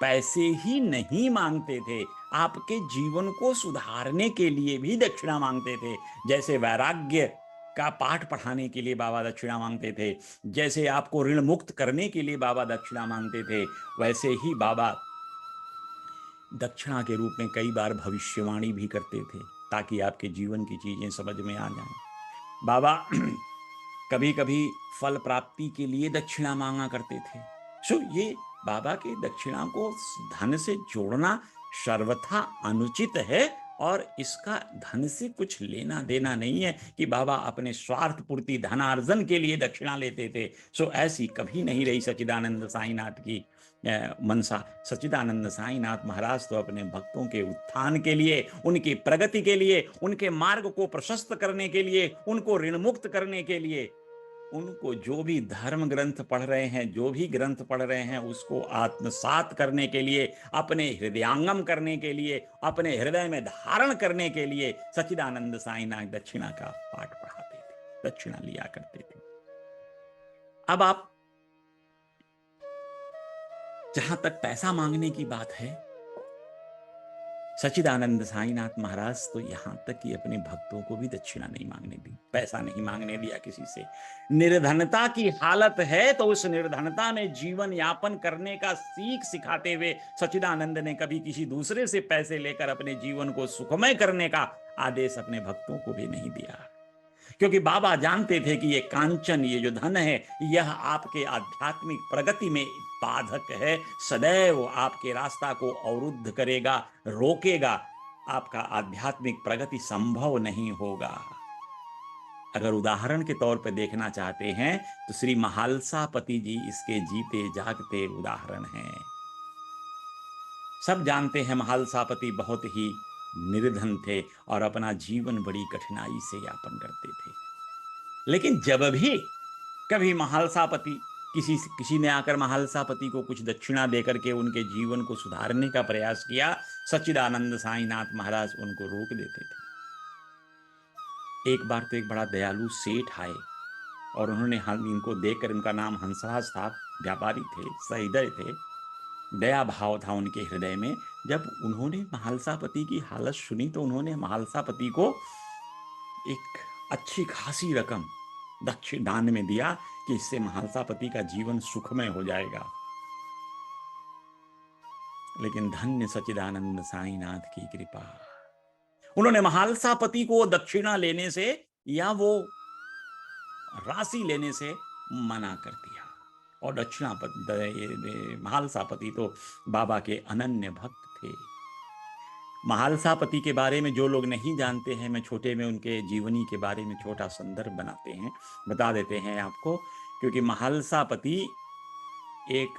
पैसे ही नहीं मांगते थे, आपके जीवन को सुधारने के लिए भी दक्षिणा मांगते थे। जैसे वैराग्य का पाठ पढ़ाने के लिए बाबा दक्षिणा मांगते थे, जैसे आपको ऋण मुक्त करने के लिए बाबा दक्षिणा मांगते थे, वैसे ही बाबा दक्षिणा के रूप में कई बार भविष्यवाणी भी करते थे ताकि आपके जीवन की चीजें समझ में आ जाएं। बाबा कभी कभी फल प्राप्ति के लिए दक्षिणा मांगा करते थे। सो ये बाबा की दक्षिणा को धन से जोड़ना सर्वथा अनुचित है, और इसका धन से कुछ लेना देना नहीं है कि बाबा अपने स्वार्थ पूर्ति धनार्जन के लिए दक्षिणा लेते थे। सो ऐसी कभी नहीं रही सच्चिदानंद साईनाथ की मनसा। सच्चिदानंद साईनाथ महाराज तो अपने भक्तों के उत्थान के लिए, उनकी प्रगति के लिए, उनके मार्ग को प्रशस्त करने के लिए, उनको ऋण मुक्त करने के लिए, उनको जो भी धर्म ग्रंथ पढ़ रहे हैं, जो भी ग्रंथ पढ़ रहे हैं, उसको आत्मसात करने के लिए, अपने हृदयांगम करने के लिए, अपने हृदय में धारण करने के लिए सच्चिदानंद साईनाथ दक्षिणा का पाठ पढ़ाते थे, दक्षिणा लिया करते थे। अब आप जहां तक पैसा मांगने की बात है, सच्चिदानंद साईनाथ महाराज तो यहां तक कि अपने भक्तों को भी दक्षिणा नहीं मांगने दी, पैसा नहीं मांगने दिया किसी से। निर्धनता की हालत है तो उस निर्धनता में जीवन यापन करने का सीख सिखाते हुए सच्चिदानंद ने कभी किसी दूसरे से पैसे लेकर अपने जीवन को सुखमय करने का आदेश अपने भक्तों को भी नहीं दिया, क्योंकि बाबा जानते थे कि ये कांचन, ये जो धन है, यह आपके आध्यात्मिक प्रगति में बाधक है, सदैव आपके रास्ता को अवरुद्ध करेगा, रोकेगा, आपका आध्यात्मिक प्रगति संभव नहीं होगा। अगर उदाहरण के तौर पर देखना चाहते हैं तो श्री महालसापति जी इसके जीते जागते उदाहरण हैं। सब जानते हैं महालसापति बहुत ही निर्धन थे और अपना जीवन बड़ी कठिनाई से यापन करते थे। लेकिन जब भी कभी महालसापति किसी ने आकर महालसापति को कुछ दक्षिणा देकर के उनके जीवन को सुधारने का प्रयास किया, सच्चिदानंद साईनाथ महाराज उनको रोक देते थे। एक बार तो एक बड़ा दयालु सेठ आए और उन्होंने इनको देखकर, उनका नाम हंसराज था, व्यापारी थे, सहृदय थे, दया भाव था उनके हृदय में। जब उन्होंने महालसापति की हालत सुनी तो उन्होंने महालसापति को एक अच्छी खासी रकम दक्षिण दान में दिया कि इससे महालसापति का जीवन सुखमय हो जाएगा। लेकिन धन्य सच्चिदानंद साईनाथ की कृपा, उन्होंने महालसापति को दक्षिणा लेने से या वो राशि लेने से मना कर दिया। और महालसापति तो बाबा के अनन्य भक्त थे। महालसापति के बारे में जो लोग नहीं जानते हैं, मैं छोटे में उनके जीवनी के बारे में छोटा संदर्भ बता देते हैं आपको, क्योंकि महालसापति एक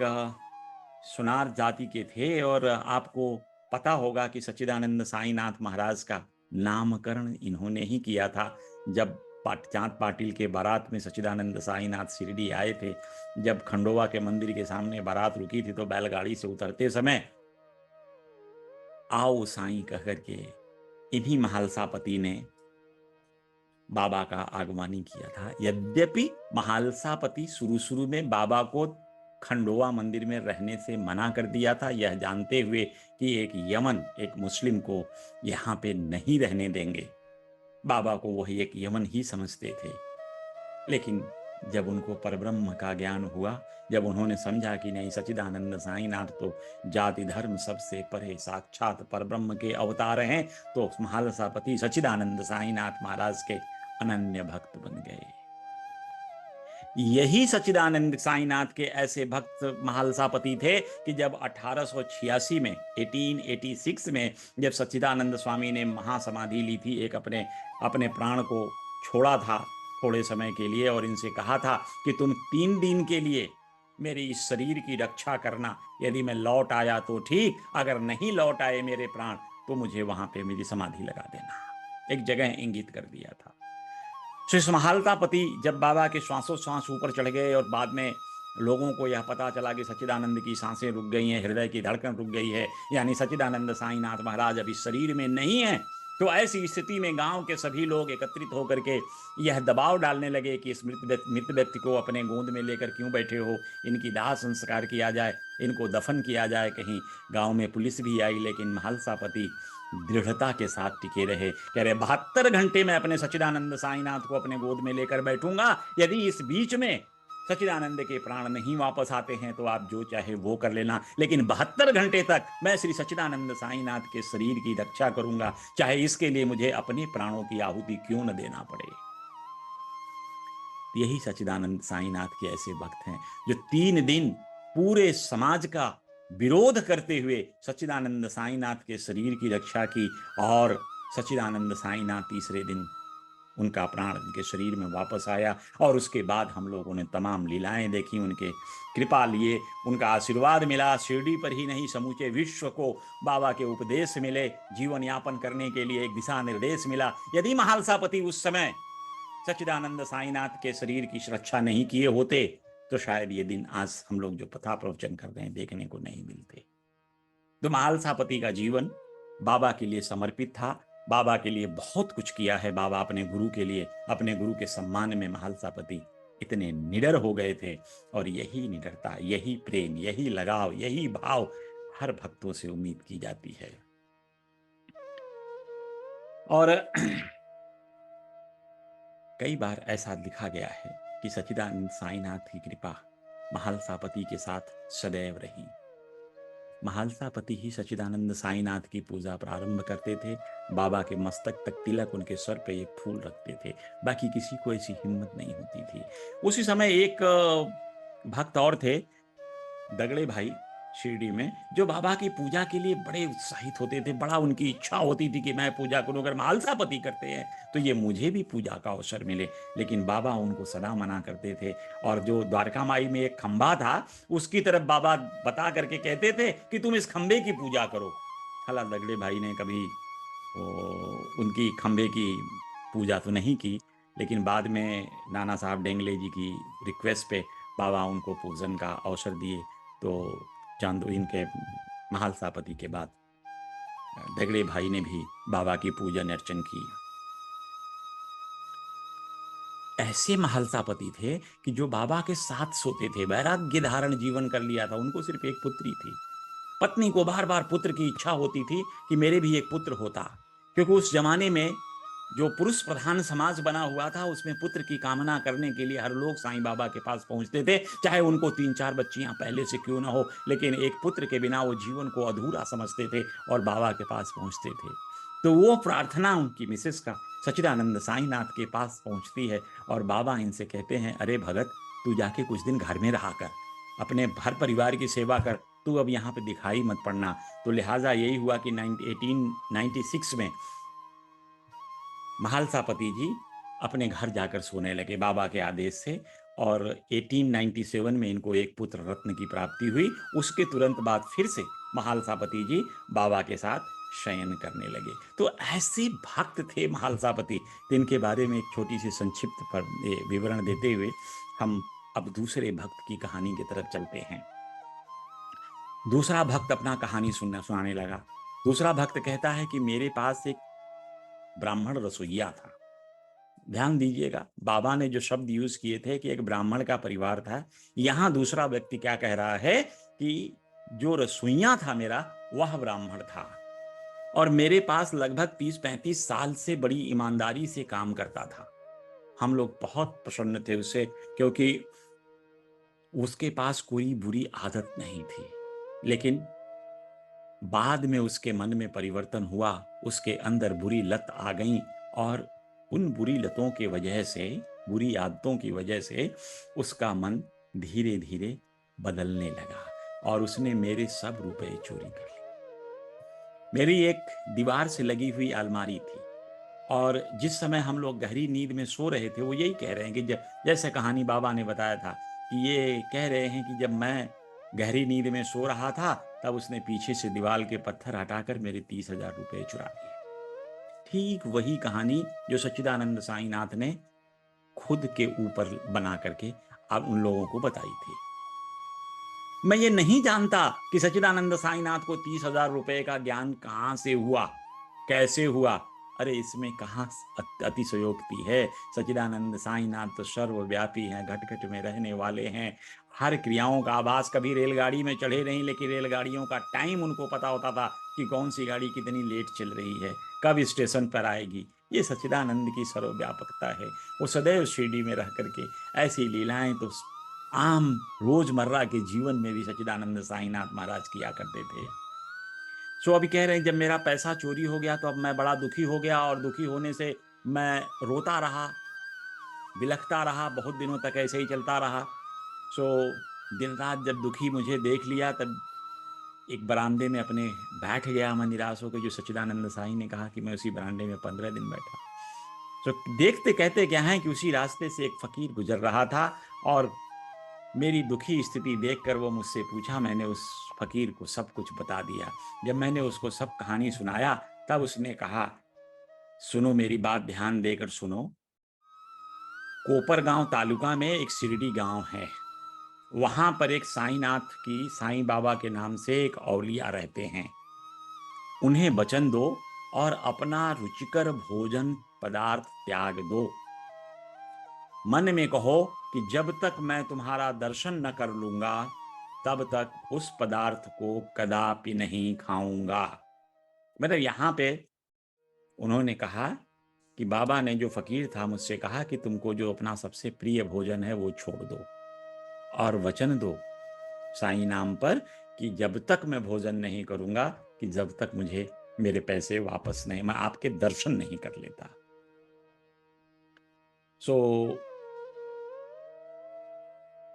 सुनार जाति के थे और आपको पता होगा कि सच्चिदानंद साईनाथ महाराज का नामकरण इन्होंने ही किया था। जब चांद पाटिल के बारात में सच्चिदानंद साईनाथ शिरडी आए थे, जब खंडोबा के मंदिर के सामने बारात रुकी थी तो बैलगाड़ी से उतरते समय आओ साईं कहकर के इन्हीं महालसापति ने बाबा का आगमन किया था। यद्यपि महालसापति शुरू में बाबा को खंडोवा मंदिर में रहने से मना कर दिया था, यह जानते हुए कि एक यमन एक मुस्लिम को यहाँ पे नहीं रहने देंगे। बाबा को वही एक यमन ही समझते थे। लेकिन जब उनको परब्रह्म का ज्ञान हुआ, जब उन्होंने समझा कि नहीं, सच्चिदानंद साईनाथ तो जाति धर्म सबसे परे साक्षात परब्रह्म के अवतार हैं, तो महालसापति सच्चिदानंद साईनाथ महाराज के अनन्य भक्त बन गए। यही सच्चिदानंद साईनाथ के ऐसे भक्त महालसापति थे कि जब 1886 में 1886 में जब सच्चिदानंद स्वामी ने महासमाधि ली थी, एक अपने प्राण को छोड़ा था थोड़े समय के लिए, और इनसे कहा था कि तुम 3 दिन के लिए मेरे इस शरीर की रक्षा करना, यदि मैं लौट आया तो ठीक, अगर नहीं लौट आए मेरे प्राण तो मुझे वहां पे मेरी समाधि लगा देना। एक जगह इंगित कर दिया था। श्री महालसापति जब बाबा के श्वासोच्छ्वास ऊपर चढ़ गए और बाद में लोगों को यह पता चला कि सच्चिदानंद की सांसें रुक गई हैं, हृदय की धड़कन रुक गई है, यानी सच्चिदानंद साईनाथ महाराज अभी शरीर में नहीं है, तो ऐसी स्थिति में गांव के सभी लोग एकत्रित होकर के यह दबाव डालने लगे कि इस मृत व्यक्ति को अपने गोद में लेकर क्यों बैठे हो, इनकी दाह संस्कार किया जाए, इनको दफन किया जाए। कहीं गांव में पुलिस भी आई, लेकिन महालसापति दृढ़ता के साथ टिके रहे। कह रहे 72 घंटे में अपने सच्चिदानंद साईनाथ को अपने गोद में लेकर बैठूंगा, यदि इस बीच में सच्चिदानंद के प्राण नहीं वापस आते हैं तो आप जो चाहे वो कर लेना, लेकिन 72 घंटे तक मैं श्री सच्चिदानंद साईनाथ के शरीर की रक्षा करूंगा, चाहे इसके लिए मुझे अपने प्राणों की आहुति क्यों न देना पड़े। यही सच्चिदानंद साईनाथ के ऐसे भक्त हैं जो 3 दिन पूरे समाज का विरोध करते हुए सच्चिदानंद साईनाथ के शरीर की रक्षा की, और सच्चिदानंद साईनाथ तीसरे दिन उनका प्राण उनके शरीर में वापस आया। और उसके बाद हम लोगों ने तमाम लीलाएं देखी, उनके कृपा लिए, उनका आशीर्वाद मिला। शिरडी पर ही नहीं, समूचे विश्व को बाबा के उपदेश मिले, जीवन यापन करने के लिए एक दिशा निर्देश मिला। यदि महालसापति उस समय सच्चिदानंद साईनाथ के शरीर की सुरक्षा नहीं किए होते तो शायद ये दिन आज हम लोग जो कथा प्रवचन कर रहे हैं देखने को नहीं मिलते। तो महालसापति का जीवन बाबा के लिए समर्पित था, बाबा के लिए बहुत कुछ किया है। बाबा अपने गुरु के लिए, अपने गुरु के सम्मान में महालसापति इतने निडर हो गए थे, और यही निडरता, यही प्रेम, यही लगाव, यही भाव हर भक्तों से उम्मीद की जाती है। और कई बार ऐसा लिखा गया है कि सच्चिदानंद साईनाथ की कृपा महालसापति के साथ सदैव रही। महालसापति ही सच्चिदानंद साईनाथ की पूजा प्रारंभ करते थे, बाबा के मस्तक तक तिलक, उनके सर पे एक फूल रखते थे, बाकी किसी को ऐसी हिम्मत नहीं होती थी। उसी समय एक भक्त और थे, दगड़े भाई, शिरडी में, जो बाबा की पूजा के लिए बड़े उत्साहित होते थे, बड़ा उनकी इच्छा होती थी कि मैं पूजा करूं, अगर महालसापति करते हैं तो ये मुझे भी पूजा का अवसर मिले। लेकिन बाबा उनको सदा मना करते थे, और जो द्वारका माई में एक खंबा था उसकी तरफ बाबा बता करके कहते थे कि तुम इस खंबे की पूजा करो। हालांकि दगड़े भाई ने कभी उनकी खंबे की पूजा तो नहीं की, लेकिन बाद में नाना साहब डेंगले जी की रिक्वेस्ट पे बाबा उनको पूजन का अवसर दिए। तो चांदो इनके महालसापति के बाद दगड़े भाई ने भी बाबा की पूजन अर्चन की। ऐसे महालसापति थे कि जो बाबा के साथ सोते थे, वैराग्य धारण जीवन कर लिया था। उनको सिर्फ एक पुत्री थी, पत्नी को बार बार पुत्र की इच्छा होती थी कि मेरे भी एक पुत्र होता, क्योंकि उस जमाने में जो पुरुष प्रधान समाज बना हुआ था उसमें पुत्र की कामना करने के लिए हर लोग साईं बाबा के पास पहुंचते थे, चाहे उनको 3-4 बच्चियां पहले से क्यों ना हो, लेकिन एक पुत्र के बिना वो जीवन को अधूरा समझते थे और बाबा के पास पहुंचते थे। तो वो प्रार्थना उनकी मिसेस का सच्चिदानंद साईनाथ के पास पहुंचती है, और बाबा इनसे कहते हैं, अरे भगत, तू जाके कुछ दिन घर में रहा कर, अपने हर परिवार की सेवा कर, तू अब यहाँ पे दिखाई मत पड़ना। तो लिहाजा यही हुआ कि 1896 में महालसापति जी अपने घर जाकर सोने लगे बाबा के आदेश से, और 1897 में इनको एक पुत्र रत्न की प्राप्ति हुई। उसके तुरंत बाद फिर से महालसापति जी बाबा के साथ शयन करने लगे। तो ऐसे भक्त थे महालसापति, जिनके बारे में एक छोटी सी संक्षिप्त पर विवरण देते हुए हम अब दूसरे भक्त की कहानी की तरफ चलते हैं। दूसरा भक्त अपना कहानी सुनाने लगा। दूसरा भक्त कहता है कि मेरे पास एक ब्राह्मण रसोइया था, ध्यान दीजिएगा, बाबा ने जो शब्द यूज किए थे कि एक ब्राह्मण का परिवार था, यहां दूसरा व्यक्ति क्या कह रहा है कि जो रसोइया था मेरा, वह ब्राह्मण था और मेरे पास लगभग 30-35 साल से बड़ी ईमानदारी से काम करता था। हम लोग बहुत प्रसन्न थे उससे, क्योंकि उसके पास कोई बुरी आदत नहीं थी। लेकिन बाद में उसके मन में परिवर्तन हुआ, उसके अंदर बुरी लत आ गई और उन बुरी लतों की वजह से, बुरी आदतों की वजह से उसका मन धीरे धीरे बदलने लगा और उसने मेरे सब रुपए चोरी कर लिए। मेरी एक दीवार से लगी हुई अलमारी थी और जिस समय हम लोग गहरी नींद में सो रहे थे, वो यही कह रहे हैं कि जैसे कहानी बाबा ने बताया था कि ये कह रहे हैं कि जब मैं गहरी नींद में सो रहा था, तब उसने पीछे से दीवार के पत्थर हटाकर मेरे 30,000 रुपए चुरा लिए। ठीक वही कहानी जो सच्चिदानंद साईनाथ ने खुद के ऊपर बना करके अब उन लोगों को बताई थी। मैं ये नहीं जानता कि सच्चिदानंद साईनाथ को 30,000 रुपए का ज्ञान कहां से हुआ, कैसे हुआ। अरे इसमें कहां अतिशयोक्ति है। सच्चिदानंद साईनाथ तो सर्वव्यापी हैं, घट घट में रहने वाले हैं। हर क्रियाओं का आभास, कभी रेलगाड़ी में चढ़े नहीं, लेकिन रेलगाड़ियों का टाइम उनको पता होता था कि कौन सी गाड़ी कितनी लेट चल रही है, कब स्टेशन पर आएगी। ये सच्चिदानंद की सर्वव्यापकता है। वो सदैव शिरडी में रह करके ऐसी लीलाएं तो आम रोजमर्रा के जीवन में भी सच्चिदानंद साईनाथ महाराज किया करते थे। सो अभी कह रहे हैं जब मेरा पैसा चोरी हो गया तो अब मैं बड़ा दुखी हो गया और दुखी होने से मैं रोता रहा, बिलखता रहा, बहुत दिनों तक ऐसे ही चलता रहा। सो दिन रात जब दुखी मुझे देख लिया, तब एक बरामदे में अपने बैठ गया मैं निराश होकर। जो सच्चिदानंद साई ने कहा कि मैं उसी बरामदे में 15 दिन बैठा। तो देखते कहते क्या है कि उसी रास्ते से एक फकीर गुजर रहा था और मेरी दुखी स्थिति देखकर वो मुझसे पूछा। मैंने उस फकीर को सब कुछ बता दिया। जब मैंने उसको सब कहानी सुनाया, तब उसने कहा, सुनो मेरी बात ध्यान देकर सुनो। कोपरगांव तालुका में एक शिरडी गांव है। वहां पर एक साईनाथ की, साईं बाबा के नाम से एक औलिया रहते हैं। उन्हें वचन दो और अपना रुचिकर भोजन पदार्थ त्याग दो। मन में कहो कि जब तक मैं तुम्हारा दर्शन न कर लूंगा, तब तक उस पदार्थ को कदापि नहीं खाऊंगा। मतलब यहां पे उन्होंने कहा कि बाबा ने, जो फकीर था, मुझसे कहा कि तुमको जो अपना सबसे प्रिय भोजन है वो छोड़ दो और वचन दो साईं नाम पर कि जब तक मैं भोजन नहीं करूंगा, कि जब तक मुझे मेरे पैसे वापस नहीं, मैं आपके दर्शन नहीं कर लेता। सो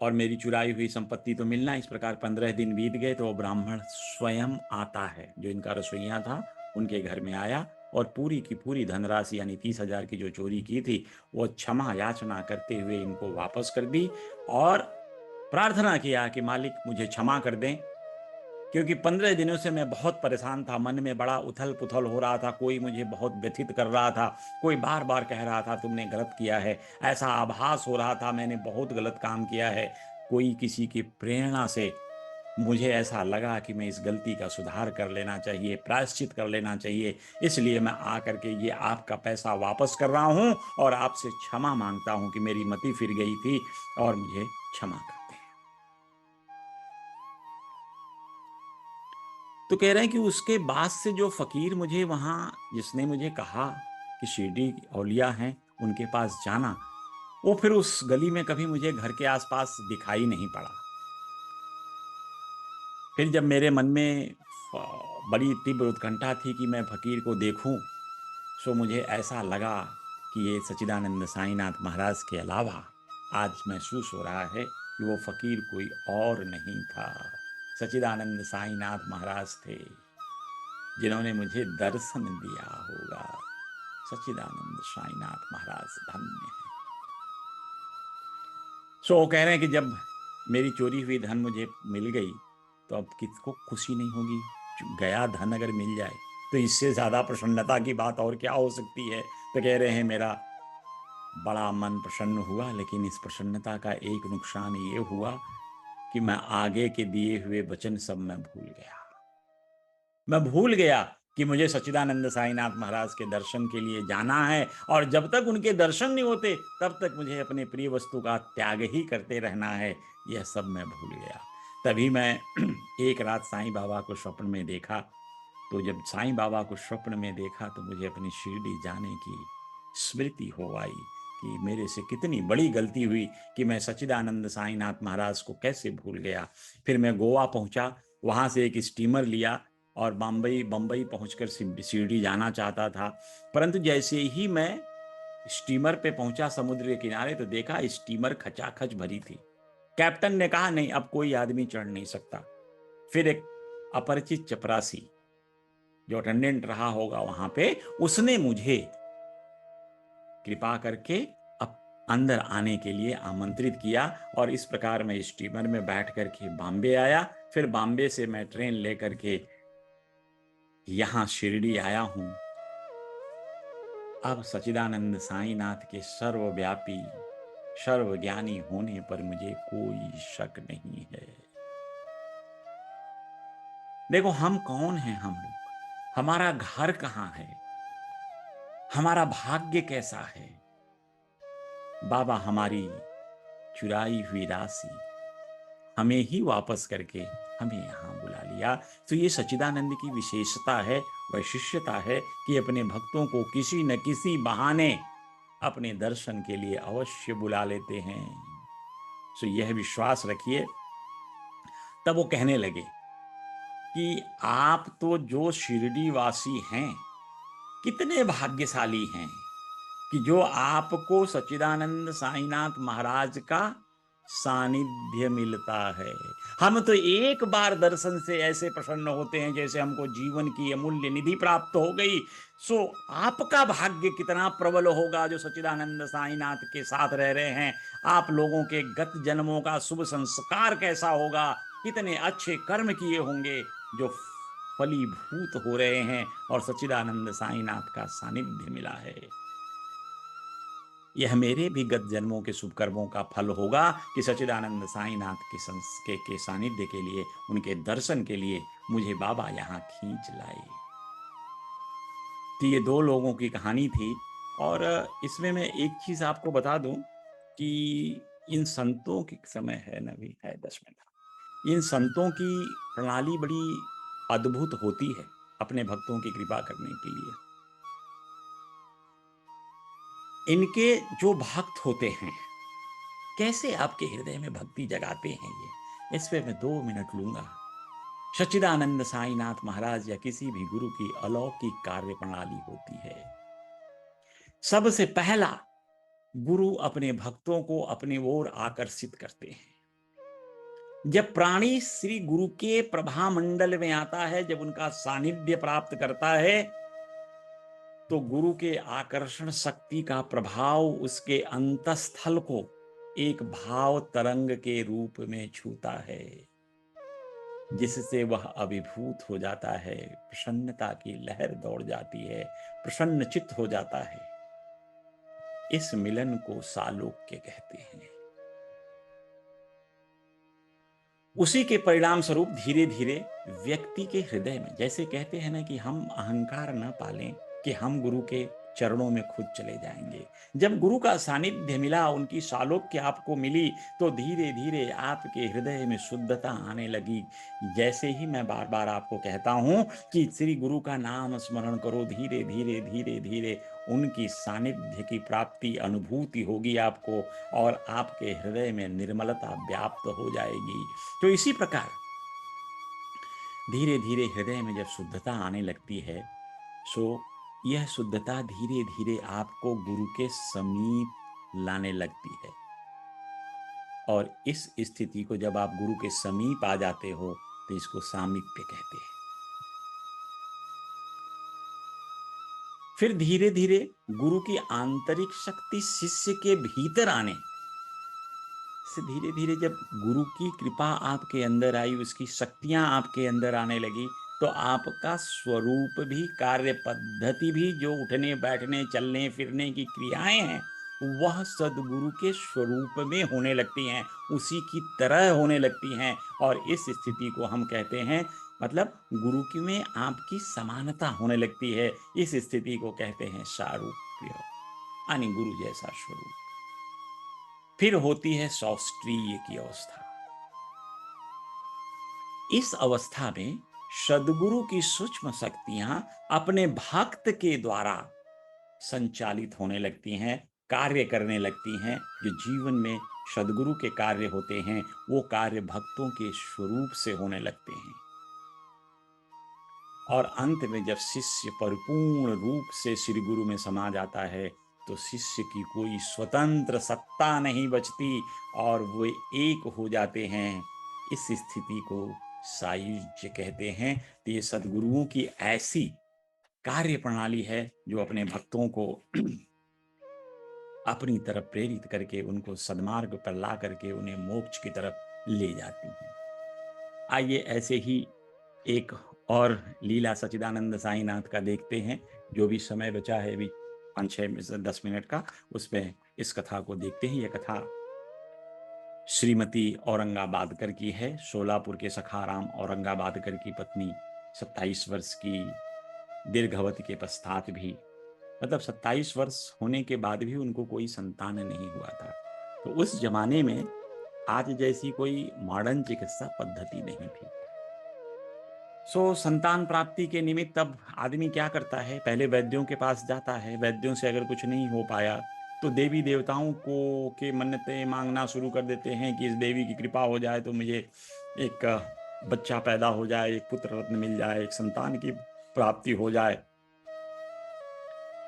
और मेरी चुराई हुई संपत्ति तो मिलना। इस प्रकार 15 दिन बीत गए तो वो ब्राह्मण स्वयं आता है, जो इनका रसोइया था, उनके घर में आया और पूरी की पूरी धनराशि यानी 30,000 की जो चोरी की थी, वो क्षमा याचना करते हुए इनको वापस कर दी और प्रार्थना किया कि मालिक मुझे क्षमा कर दें, क्योंकि 15 दिनों से मैं बहुत परेशान था। मन में बड़ा उथल पुथल हो रहा था, कोई मुझे बहुत व्यथित कर रहा था, कोई बार बार कह रहा था तुमने गलत किया है। ऐसा आभास हो रहा था मैंने बहुत गलत काम किया है। कोई किसी की प्रेरणा से मुझे ऐसा लगा कि मैं इस गलती का सुधार कर लेना चाहिए, प्रायश्चित कर लेना चाहिए। इसलिए मैं आकर के ये आपका पैसा वापस कर रहा हूं और आपसे क्षमा मांगता हूं कि मेरी मति फिर गई थी और मुझे क्षमा कर दें। तो कह रहे हैं कि उसके बाद से जो फकीर मुझे वहां, जिसने मुझे कहा कि शिरडी औलिया हैं, उनके पास जाना, वो फिर उस गली में कभी मुझे घर के आसपास दिखाई नहीं पड़ा। फिर जब मेरे मन में बड़ी तीव्र उत्कंठा थी कि मैं फकीर को देखूं, सो मुझे ऐसा लगा कि ये सच्चिदानंद साईनाथ महाराज के अलावा आज महसूस हो रहा है कि वो फकीर कोई और नहीं था, सच्चिदानंद साईनाथ महाराज थे, जिन्होंने मुझे दर्शन दिया होगा। सच्चिदानंद साईनाथ महाराज धन्य है। सो वो कह रहे हैं कि जब मेरी चोरी हुई धन मुझे मिल गई, तो अब किसको खुशी नहीं होगी। गया धन अगर मिल जाए तो इससे ज्यादा प्रसन्नता की बात और क्या हो सकती है। तो कह रहे हैं मेरा बड़ा मन प्रसन्न हुआ, लेकिन इस प्रसन्नता का एक नुकसान ये हुआ कि मैं आगे के दिए हुए वचन सब मैं भूल गया। मैं भूल गया कि मुझे सच्चिदानंद साईनाथ महाराज के दर्शन के लिए जाना है, और जब तक उनके दर्शन नहीं होते तब तक मुझे अपने प्रिय वस्तु का त्याग ही करते रहना है, यह सब मैं भूल गया। तभी मैं एक रात साईं बाबा को स्वप्न में देखा। तो जब साईं बाबा को स्वप्न में देखा तो मुझे अपनी शिरडी जाने की स्मृति हो आई कि मेरे से कितनी बड़ी गलती हुई कि मैं सच्चिदानंद साईनाथ महाराज को कैसे भूल गया। फिर मैं गोवा पहुंचा, वहां से एक स्टीमर लिया और बम्बई पहुंचकर शिरडी जाना चाहता था। परंतु जैसे ही मैं स्टीमर पे पहुंचा समुद्र के किनारे, तो देखा स्टीमर खचाखच भरी थी। कैप्टन ने कहा नहीं, अब कोई आदमी चढ़ नहीं सकता। फिर एक अपरिचित चपरासी जो अटेंडेंट रहा होगा वहां पे, उसने मुझे कृपा करके अब अंदर आने के लिए आमंत्रित किया, और इस प्रकार मैं स्टीमर में बैठ करके बॉम्बे आया। फिर बॉम्बे से मैं ट्रेन लेकर के यहां शिरडी आया हूं। अब सच्चिदानंद साईनाथ के सर्वव्यापी सर्वज्ञानी होने पर मुझे कोई शक नहीं है। देखो, हम कौन हैं? हम लोग, हमारा घर कहां है, हमारा भाग्य कैसा है? बाबा हमारी चुराई हुई राशि हमें ही वापस करके हमें यहां बुला लिया। तो ये सच्चिदानंद की विशेषता है, वैशिष्ट्यता है कि अपने भक्तों को किसी न किसी बहाने अपने दर्शन के लिए अवश्य बुला लेते हैं। तो यह विश्वास रखिए। तब वो कहने लगे कि आप तो जो शिरडी वासी हैं, कितने भाग्यशाली हैं कि जो आपको सच्चिदानंद साईनाथ महाराज का सानिध्य मिलता है। हम तो एक बार दर्शन से ऐसे प्रसन्न होते हैं जैसे हमको जीवन की अमूल्य निधि प्राप्त हो गई। सो आपका भाग्य कितना प्रबल होगा जो सच्चिदानंद साईनाथ के साथ रह रहे हैं। आप लोगों के गत जन्मों का शुभ संस्कार कैसा होगा, कितने अच्छे कर्म किए होंगे जो फलीभूत हो रहे हैं, और सच्चिदानंद साईनाथ का सानिध्य मिला है। यह मेरे भी गत जन्मों के शुभ कर्मों का फल होगा कि सच्चिदानंद साईनाथ के सानिध्य के लिए, उनके दर्शन के लिए मुझे बाबा यहां खींच लाए। तो ये दो लोगों की कहानी थी। और इसमें मैं एक चीज आपको बता दूं कि इन संतों के समय है ना, भी है 10 मिनट। इन संतों की प्रणाली बड़ी अद्भुत होती है अपने भक्तों की कृपा करने के लिए। इनके जो भक्त होते हैं, कैसे आपके हृदय में भक्ति जगाते हैं, ये इस पे मैं 2 मिनट लूंगा। सच्चिदानंद साईनाथ महाराज या किसी भी गुरु की अलौकिक कार्य प्रणाली होती है। सबसे पहला, गुरु अपने भक्तों को अपनी ओर आकर्षित करते हैं। जब प्राणी श्री गुरु के प्रभा मंडल में आता है, जब उनका सानिध्य प्राप्त करता है, तो गुरु के आकर्षण शक्ति का प्रभाव उसके अंतस्थल को एक भाव तरंग के रूप में छूता है, जिससे वह अभिभूत हो जाता है, प्रसन्नता की लहर दौड़ जाती है, प्रसन्न चित्त हो जाता है। इस मिलन को सालोक्य कहते हैं। उसी के परिणाम स्वरूप धीरे धीरे व्यक्ति के हृदय में, जैसे कहते हैं ना कि हम अहंकार न पालें कि हम गुरु के चरणों में खुद चले जाएंगे। जब गुरु का सानिध्य मिला, उनकी सालोक्य आपको मिली, तो धीरे धीरे आपके हृदय में शुद्धता आने लगी। जैसे ही मैं बार बार आपको कहता हूं कि श्री गुरु का नाम स्मरण करो, धीरे धीरे धीरे धीरे उनकी सानिध्य की प्राप्ति अनुभूति होगी आपको, और आपके हृदय में निर्मलता व्याप्त हो जाएगी। तो इसी प्रकार धीरे धीरे हृदय में जब शुद्धता आने लगती है, सो यह शुद्धता धीरे धीरे आपको गुरु के समीप लाने लगती है। और इस स्थिति को जब आप गुरु के समीप आ जाते हो, तो इसको सामीप्य कहते हैं। फिर धीरे धीरे गुरु की आंतरिक शक्ति शिष्य के भीतर आने से, धीरे धीरे जब गुरु की कृपा आपके अंदर आई, उसकी शक्तियां आपके अंदर आने लगी, तो आपका स्वरूप भी, कार्य पद्धति भी, जो उठने बैठने चलने फिरने की क्रियाएं हैं, वह सदगुरु के स्वरूप में होने लगती हैं, उसी की तरह होने लगती हैं। और इस स्थिति को हम कहते हैं मतलब गुरु की में आपकी समानता होने लगती है। इस स्थिति को कहते हैं सारूप्य, यानी गुरु जैसा स्वरूप। फिर होती है सौष्ठ्य की अवस्था। इस अवस्था में सद्गुरु की सूक्ष्म शक्तियां अपने भक्त के द्वारा संचालित होने लगती हैं, कार्य करने लगती हैं। जो जीवन में सद्गुरु के कार्य होते हैं वो कार्य भक्तों के स्वरूप से होने लगते हैं। और अंत में जब शिष्य परिपूर्ण रूप से श्री गुरु में समा जाता है तो शिष्य की कोई स्वतंत्र सत्ता नहीं बचती और वो एक हो जाते हैं। इस स्थिति को सायुज्य कहते हैं। तो ये सद्गुरुओं की ऐसी कार्य प्रणाली है जो अपने भक्तों को अपनी तरफ प्रेरित करके उनको सद्मार्ग पर ला करके उन्हें मोक्ष की तरफ ले जाती है। आइए ऐसे ही एक और लीला सच्चिदानंद साईनाथ का देखते हैं। जो भी समय बचा है अभी 5-6 से 10 मिनट का, उसमें इस कथा को देखते हैं। यह कथा श्रीमती औरंगाबादकर की है। सोलापुर के सखाराम औरंगाबादकर की पत्नी 27 वर्ष की दीर्घवती के पश्चात भी, मतलब 27 वर्ष होने के बाद भी उनको कोई संतान नहीं हुआ था। तो उस जमाने में आज जैसी कोई मॉडर्न चिकित्सा पद्धति नहीं थी। संतान प्राप्ति के निमित्त अब आदमी क्या करता है, पहले वैद्यों के पास जाता है। वैद्यों से अगर कुछ नहीं हो पाया तो देवी देवताओं को के मन्नतें मांगना शुरू कर देते हैं कि इस देवी की कृपा हो जाए तो मुझे एक बच्चा पैदा हो जाए, एक पुत्र रत्न मिल जाए, एक संतान की प्राप्ति हो जाए।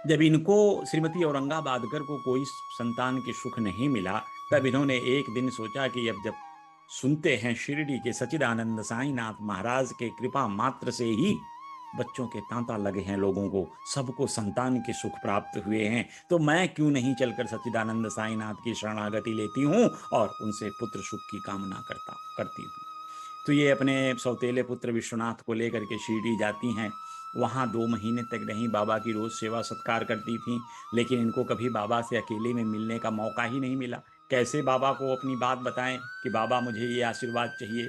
जब इनको श्रीमती औरंगाबादकर को कोई संतान के सुख नहीं मिला, तब इन्होंने एक दिन सोचा कि अब जब सुनते हैं शिरडी के सच्चिदानंद साईनाथ महाराज के कृपा मात्र से ही बच्चों के तांता लगे हैं, लोगों को सबको संतान के सुख प्राप्त हुए हैं, तो मैं क्यों नहीं चलकर सच्चिदानंद साईनाथ की शरणागति लेती हूँ और उनसे पुत्र सुख की कामना करती हूँ। तो ये अपने सौतेले पुत्र विश्वनाथ को लेकर के शिरडी जाती हैं। वहाँ 2 महीने तक नहीं बाबा की रोज सेवा सत्कार करती थीं, लेकिन इनको कभी बाबा से अकेले में मिलने का मौका ही नहीं मिला। कैसे बाबा को अपनी बात बताएं कि बाबा मुझे ये आशीर्वाद चाहिए।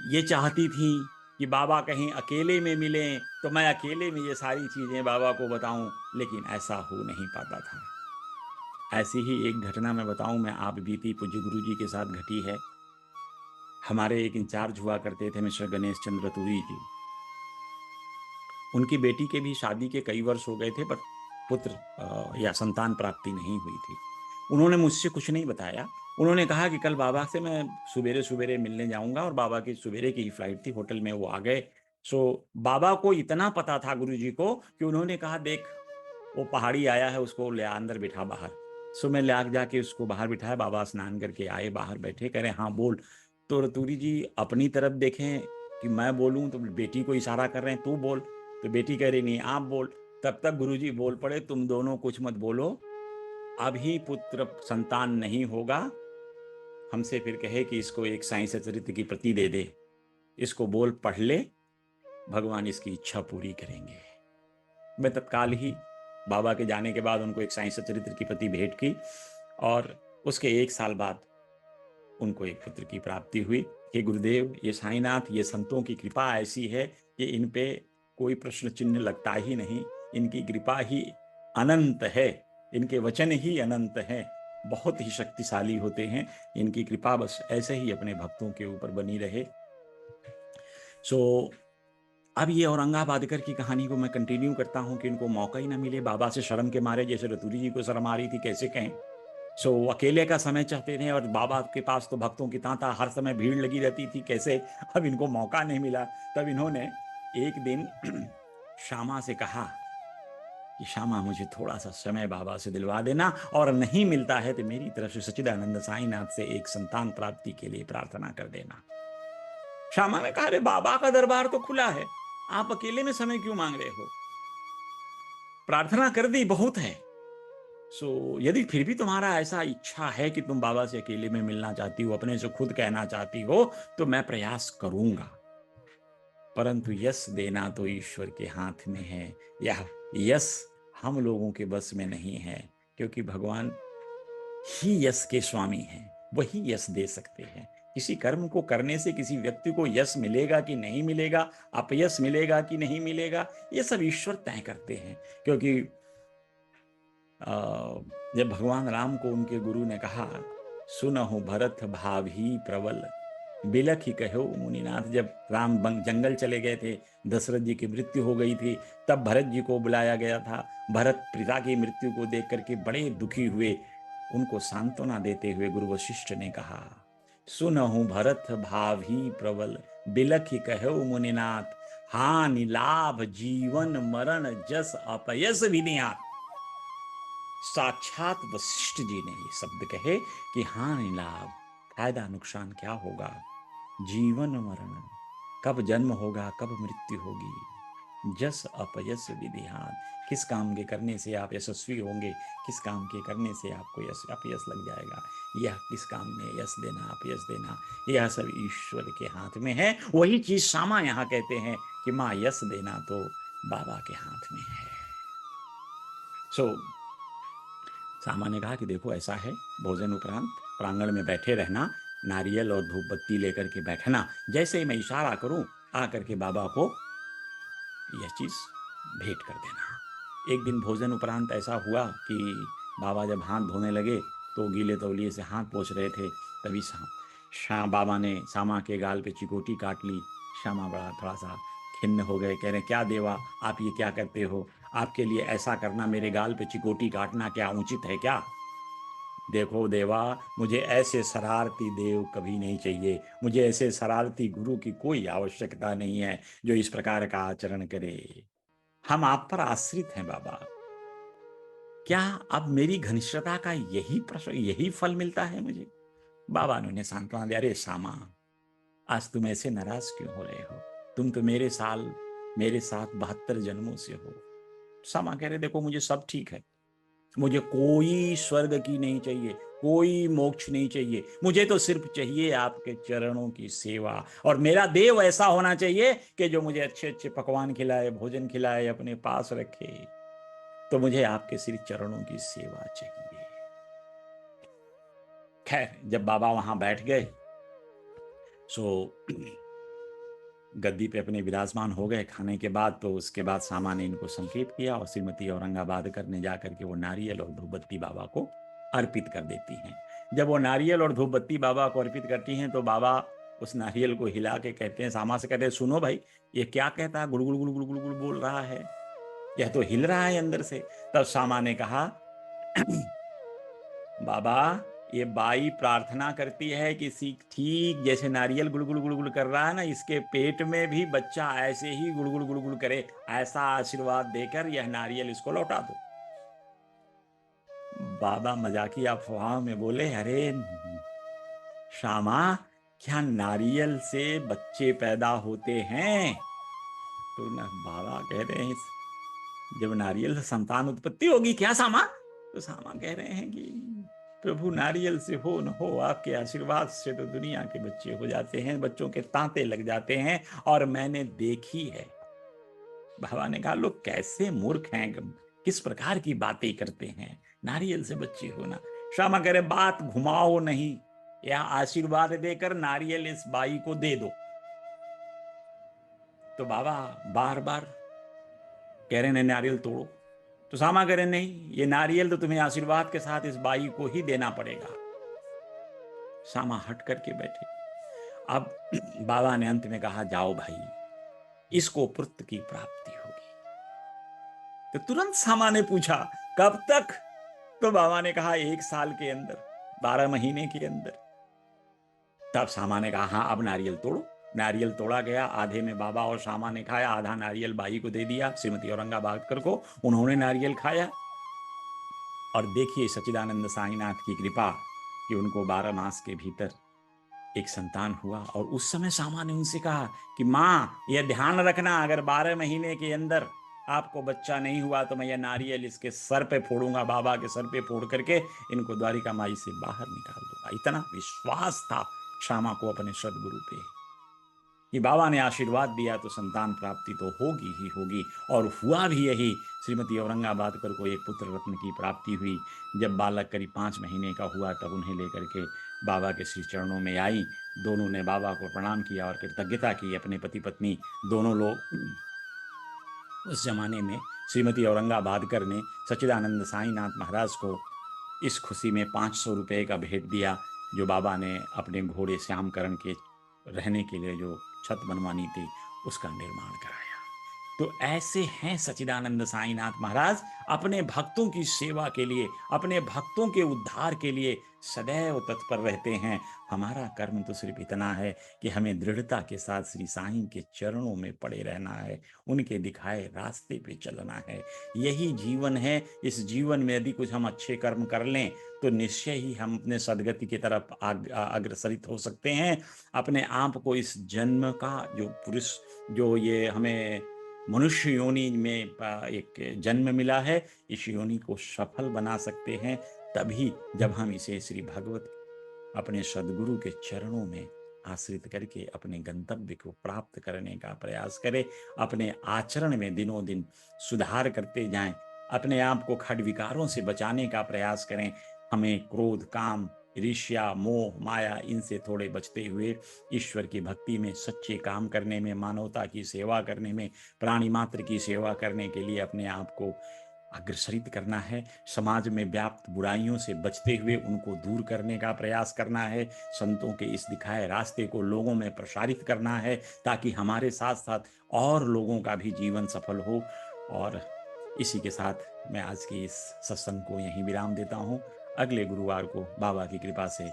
ये चाहती थी कि बाबा कहीं अकेले में मिलें तो मैं अकेले में ये सारी चीज़ें बाबा को बताऊं, लेकिन ऐसा हो नहीं पाता था। ऐसी ही एक घटना मैं बताऊं, मैं आप बीती पूज्य गुरु जी के साथ घटी है। हमारे एक इंचार्ज हुआ करते थे मिस्टर गणेश चंद्र तुरी जी। उनकी बेटी के भी शादी के कई वर्ष हो गए थे, पर पुत्र या संतान प्राप्ति नहीं हुई थी। उन्होंने मुझसे कुछ नहीं बताया। उन्होंने कहा कि कल बाबा से मैं सुबेरे सुबेरे मिलने जाऊंगा, और बाबा की सुबेरे की ही फ्लाइट थी। होटल में वो आ गए। बाबा को इतना पता था गुरु जी को कि उन्होंने कहा देख वो पहाड़ी आया है, उसको ले अंदर बिठा बाहर। मैं ले जाके उसको बाहर बिठाया। बाबा स्नान करके आए, बाहर बैठे, कह रहे हाँ बोल। तो रतूरी जी अपनी तरफ देखें कि मैं बोलूं, तो बेटी को इशारा कर रहे हैं तू बोल। तो बेटी कह रही नहीं आप बोल। तब तक गुरुजी बोल पड़े, तुम दोनों कुछ मत बोलो, अभी पुत्र संतान नहीं होगा। हमसे फिर कहे कि इसको एक साईं सचरित्र की प्रति दे दे, इसको बोल पढ़ ले, भगवान इसकी इच्छा पूरी करेंगे। मैं तत्काल ही बाबा के जाने के बाद उनको एक साईं सचरित्र की प्रति भेंट की, और उसके 1 साल बाद उनको एक पुत्र की प्राप्ति हुई। हे गुरुदेव, ये साईनाथ, ये संतों की कृपा ऐसी है कि इन पे कोई प्रश्न चिन्ह लगता ही नहीं। इनकी कृपा ही अनंत है, इनके वचन ही अनंत हैं, बहुत ही शक्तिशाली होते हैं। इनकी कृपा बस ऐसे ही अपने भक्तों के ऊपर बनी रहे। अब ये औरंगाबादकर की कहानी को मैं कंटिन्यू करता हूं कि इनको मौका ही ना मिले बाबा से शर्म के मारे, जैसे रतूरी जी को शर्म आ रही थी, कैसे कहें। अकेले का समय चाहते थे, और बाबा के पास तो भक्तों की तांता हर समय भीड़ लगी रहती थी, कैसे अब इनको मौका नहीं मिला। तब इन्होंने एक दिन श्यामा से कहा कि श्यामा मुझे थोड़ा सा समय बाबा से दिलवा देना, और नहीं मिलता है तो मेरी तरफ से सच्चिदानंद साईनाथ से एक संतान प्राप्ति के लिए प्रार्थना कर देना। श्यामा ने कहा अरे बाबा का दरबार तो खुला है, आप अकेले में समय क्यों मांग रहे हो, प्रार्थना कर दी बहुत है। यदि फिर भी तुम्हारा ऐसा इच्छा है कि तुम बाबा से अकेले में मिलना चाहती हो, अपने से खुद कहना चाहती हो, तो मैं प्रयास करूंगा, परंतु यश देना तो ईश्वर के हाथ में है। यह यश हम लोगों के बस में नहीं है, क्योंकि भगवान ही यश के स्वामी हैं, वही यश दे सकते हैं। किसी कर्म को करने से किसी व्यक्ति को यश मिलेगा कि नहीं मिलेगा, अपयश मिलेगा कि नहीं मिलेगा, ये सब ईश्वर तय करते हैं। क्योंकि जब भगवान राम को उनके गुरु ने कहा, सुनहु भरत भाभी प्रबल, बिलखि कहो मुनिनाथ, जब राम जंगल चले गए थे, दशरथ जी की मृत्यु हो गई थी, तब भरत जी को बुलाया गया था। भरत पिता की मृत्यु को देख करके बड़े दुखी हुए। उनको सांत्वना देते हुए गुरु वशिष्ठ ने कहा, सुनहु भरत भाभी प्रबल, बिलखि कहो मुनिनाथ, हानि लाभ जीवन मरण जस अपयस विनियात। साक्षात वशिष्ठ जी ने ये शब्द कहे कि हानि लाभ, फायदा नुकसान क्या होगा, जीवन मरण, कब जन्म होगा कब मृत्यु होगी, जस अपयस विधिहान, किस काम के करने से आप यशस्वी होंगे, किस काम के करने से आपको यश अपयस लग जाएगा, यह किस काम में यश देना अपयस देना, यह सब ईश्वर के हाथ में है। वही चीज श्यामा यहाँ कहते हैं कि माँ यश देना तो बाबा के हाथ में है। श्यामा ने कहा कि देखो ऐसा है, भोजन उपरांत प्रांगण में बैठे रहना, नारियल और धूप बत्ती लेकर के बैठना, जैसे ही मैं इशारा करूं आकर के बाबा को यह चीज भेंट कर देना। एक दिन भोजन उपरांत ऐसा हुआ कि बाबा जब हाथ धोने लगे तो गीले तौलिए से हाथ पोंछ रहे थे, तभी बाबा ने श्यामा के गाल पे चिकोटी काट ली। श्यामा बड़ा थोड़ा सा खिन्न हो गए, कह रहे क्या देवा आप ये क्या करते हो, आपके लिए ऐसा करना, मेरे गाल पे चिकोटी काटना क्या उचित है क्या? देखो देवा, मुझे ऐसे शरारती देव कभी नहीं चाहिए, मुझे ऐसे शरारती गुरु की कोई आवश्यकता नहीं है जो इस प्रकार का आचरण करे। हम आप पर आश्रित हैं बाबा, क्या अब मेरी घनिष्ठता का यही फल मिलता है मुझे? बाबा ने उन्हें सांत्वना दिया, अरे श्यामा, आज तुम ऐसे नाराज क्यों हो रहे हो, तुम तो मेरे साथ 72 जन्मों से हो। श्यामा कह रहे देखो मुझे सब ठीक है, मुझे कोई स्वर्ग की नहीं चाहिए, कोई मोक्ष नहीं चाहिए, मुझे तो सिर्फ चाहिए आपके चरणों की सेवा, और मेरा देव ऐसा होना चाहिए कि जो मुझे अच्छे अच्छे पकवान खिलाए, भोजन खिलाए, अपने पास रखे। तो मुझे आपके सिर्फ चरणों की सेवा चाहिए। खैर जब बाबा वहां बैठ गए, गद्दी पे अपने विराजमान हो गए खाने के बाद, तो उसके बाद श्यामा ने इनको संकेत किया और श्रीमती औरंगाबाद करने जा करके वो नारियल और धूपबत्ती बाबा को अर्पित कर देती हैं। जब वो नारियल और धूपबत्ती बाबा को अर्पित करती हैं तो बाबा उस नारियल को हिला के कहते हैं, श्यामा से कहते हैं, सुनो भाई ये क्या कहता है, गुड़गुड़ गुड़गुड़ गुड़गुड़ बोल रहा है, यह तो हिल रहा है अंदर से। तब श्यामा ने कहा, बाबा ये बाई प्रार्थना करती है कि ठीक जैसे नारियल गुड़गुड़ गुड़गुड़ कर रहा है ना, इसके पेट में भी बच्चा ऐसे ही गुड़गुड़ गुड़गुड़ करे, ऐसा आशीर्वाद देकर यह नारियल इसको लौटा दो। बाबा मजाकी अफवाह में बोले, अरे श्यामा, क्या नारियल से बच्चे पैदा होते हैं? तो ना बाबा कह रहे हैं, जब नारियल से संतान उत्पत्ति होगी क्या श्यामा? तो श्यामा कह रहे हैं कि प्रभु नारियल से हो न हो, आपके आशीर्वाद से तो दुनिया के बच्चे हो जाते हैं, बच्चों के तांते लग जाते हैं, और मैंने देखी है। बाबा ने कहा, लोग कैसे मूर्ख हैं, किस प्रकार की बातें करते हैं, नारियल से बच्चे होना। श्यामा कह रहे, बात घुमाओ नहीं, यह आशीर्वाद देकर नारियल इस बाई को दे दो। तो बाबा बार बार कह रहे हैं नारियल तोड़ो। तो श्यामा कह रहे, नहीं, ये नारियल तो तुम्हें आशीर्वाद के साथ इस बाई को ही देना पड़ेगा। श्यामा हट करके बैठे। अब बाबा ने अंत में कहा, जाओ भाई, इसको पुत्र की प्राप्ति होगी। तो तुरंत श्यामा ने पूछा, कब तक? तो बाबा ने कहा, 1 साल के अंदर, 12 महीने के अंदर। तब श्यामा ने कहा, हाँ अब नारियल तोड़ो। नारियल तोड़ा गया, आधे में बाबा और श्यामा ने खाया, आधा नारियल बाई को दे दिया, श्रीमती औरंगाबादकर को। उन्होंने नारियल खाया। और देखिए सच्चिदानंद साईनाथ की कृपा कि उनको 12 मास के भीतर एक संतान हुआ। और उस समय श्यामा ने उनसे कहा कि माँ यह ध्यान रखना, अगर 12 महीने के अंदर आपको बच्चा नहीं हुआ तो मैं यह नारियल इसके सर पे फोड़ूंगा, बाबा के सर पे फोड़ करके इनको द्वारिका माई से बाहर निकाल दूंगा। इतना विश्वास था श्यामा को अपने सदगुरु पे कि बाबा ने आशीर्वाद दिया तो संतान प्राप्ति तो होगी ही होगी। और हुआ भी यही। श्रीमती औरंगाबादकर को एक पुत्र रत्न की प्राप्ति हुई। जब बालक करीब 5 महीने का हुआ तब उन्हें लेकर के बाबा के श्री चरणों में आई। दोनों ने बाबा को प्रणाम किया और कृतज्ञता की। अपने पति पत्नी दोनों लोग, उस जमाने में श्रीमती औरंगाबादकर ने सच्चिदानंद साईनाथ महाराज को इस खुशी में 500 रुपये का भेंट दिया, जो बाबा ने अपने घोड़े श्यामकरण के रहने के लिए जो छत बनवानी थी उसका निर्माण कराया। तो ऐसे हैं सच्चिदानंद साईनाथ महाराज, अपने भक्तों की सेवा के लिए, अपने भक्तों के उद्धार के लिए सदैव तत्पर रहते हैं। हमारा कर्म तो सिर्फ इतना है कि हमें दृढ़ता के साथ श्री साईं के चरणों में पड़े रहना है, उनके दिखाए रास्ते पे चलना है। यही जीवन है। इस जीवन में यदि कुछ हम अच्छे कर्म कर लें तो निश्चय ही हम अपने सदगति की तरफ अग्रसरित हो सकते हैं। अपने आप को इस जन्म का जो पुरुष, जो ये हमें मनुष्य योनि में एक जन्म मिला है, इस योनि को सफल बना सकते हैं तभी जब हम इसे श्री भगवत अपने सदगुरु के चरणों में आश्रित करके अपने गंतव्य को प्राप्त करने का प्रयास करें। अपने आचरण में दिनों दिन सुधार करते जाएं, अपने आप को खड विकारों से बचाने का प्रयास करें। हमें क्रोध, काम, ईर्ष्या, मोह, माया इनसे थोड़े बचते हुए ईश्वर की भक्ति में, सच्चे काम करने में, मानवता की सेवा करने में, प्राणी मात्र की सेवा करने के लिए अपने आप को अग्रसरित करना है। समाज में व्याप्त बुराइयों से बचते हुए उनको दूर करने का प्रयास करना है। संतों के इस दिखाए रास्ते को लोगों में प्रसारित करना है ताकि हमारे साथ साथ और लोगों का भी जीवन सफल हो। और इसी के साथ मैं आज की इस सत्संग को यहीं विराम देता हूँ। अगले गुरुवार को बाबा की कृपा से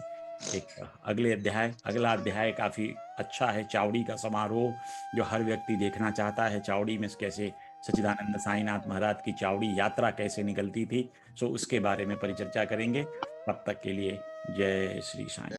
एक अगला अध्याय काफी अच्छा है, चावड़ी का समारोह, जो हर व्यक्ति देखना चाहता है। चावड़ी में कैसे सच्चिदानंद साईनाथ महाराज की चावड़ी यात्रा कैसे निकलती थी, सो उसके बारे में परिचर्चा करेंगे। तब तक के लिए जय श्री साईं।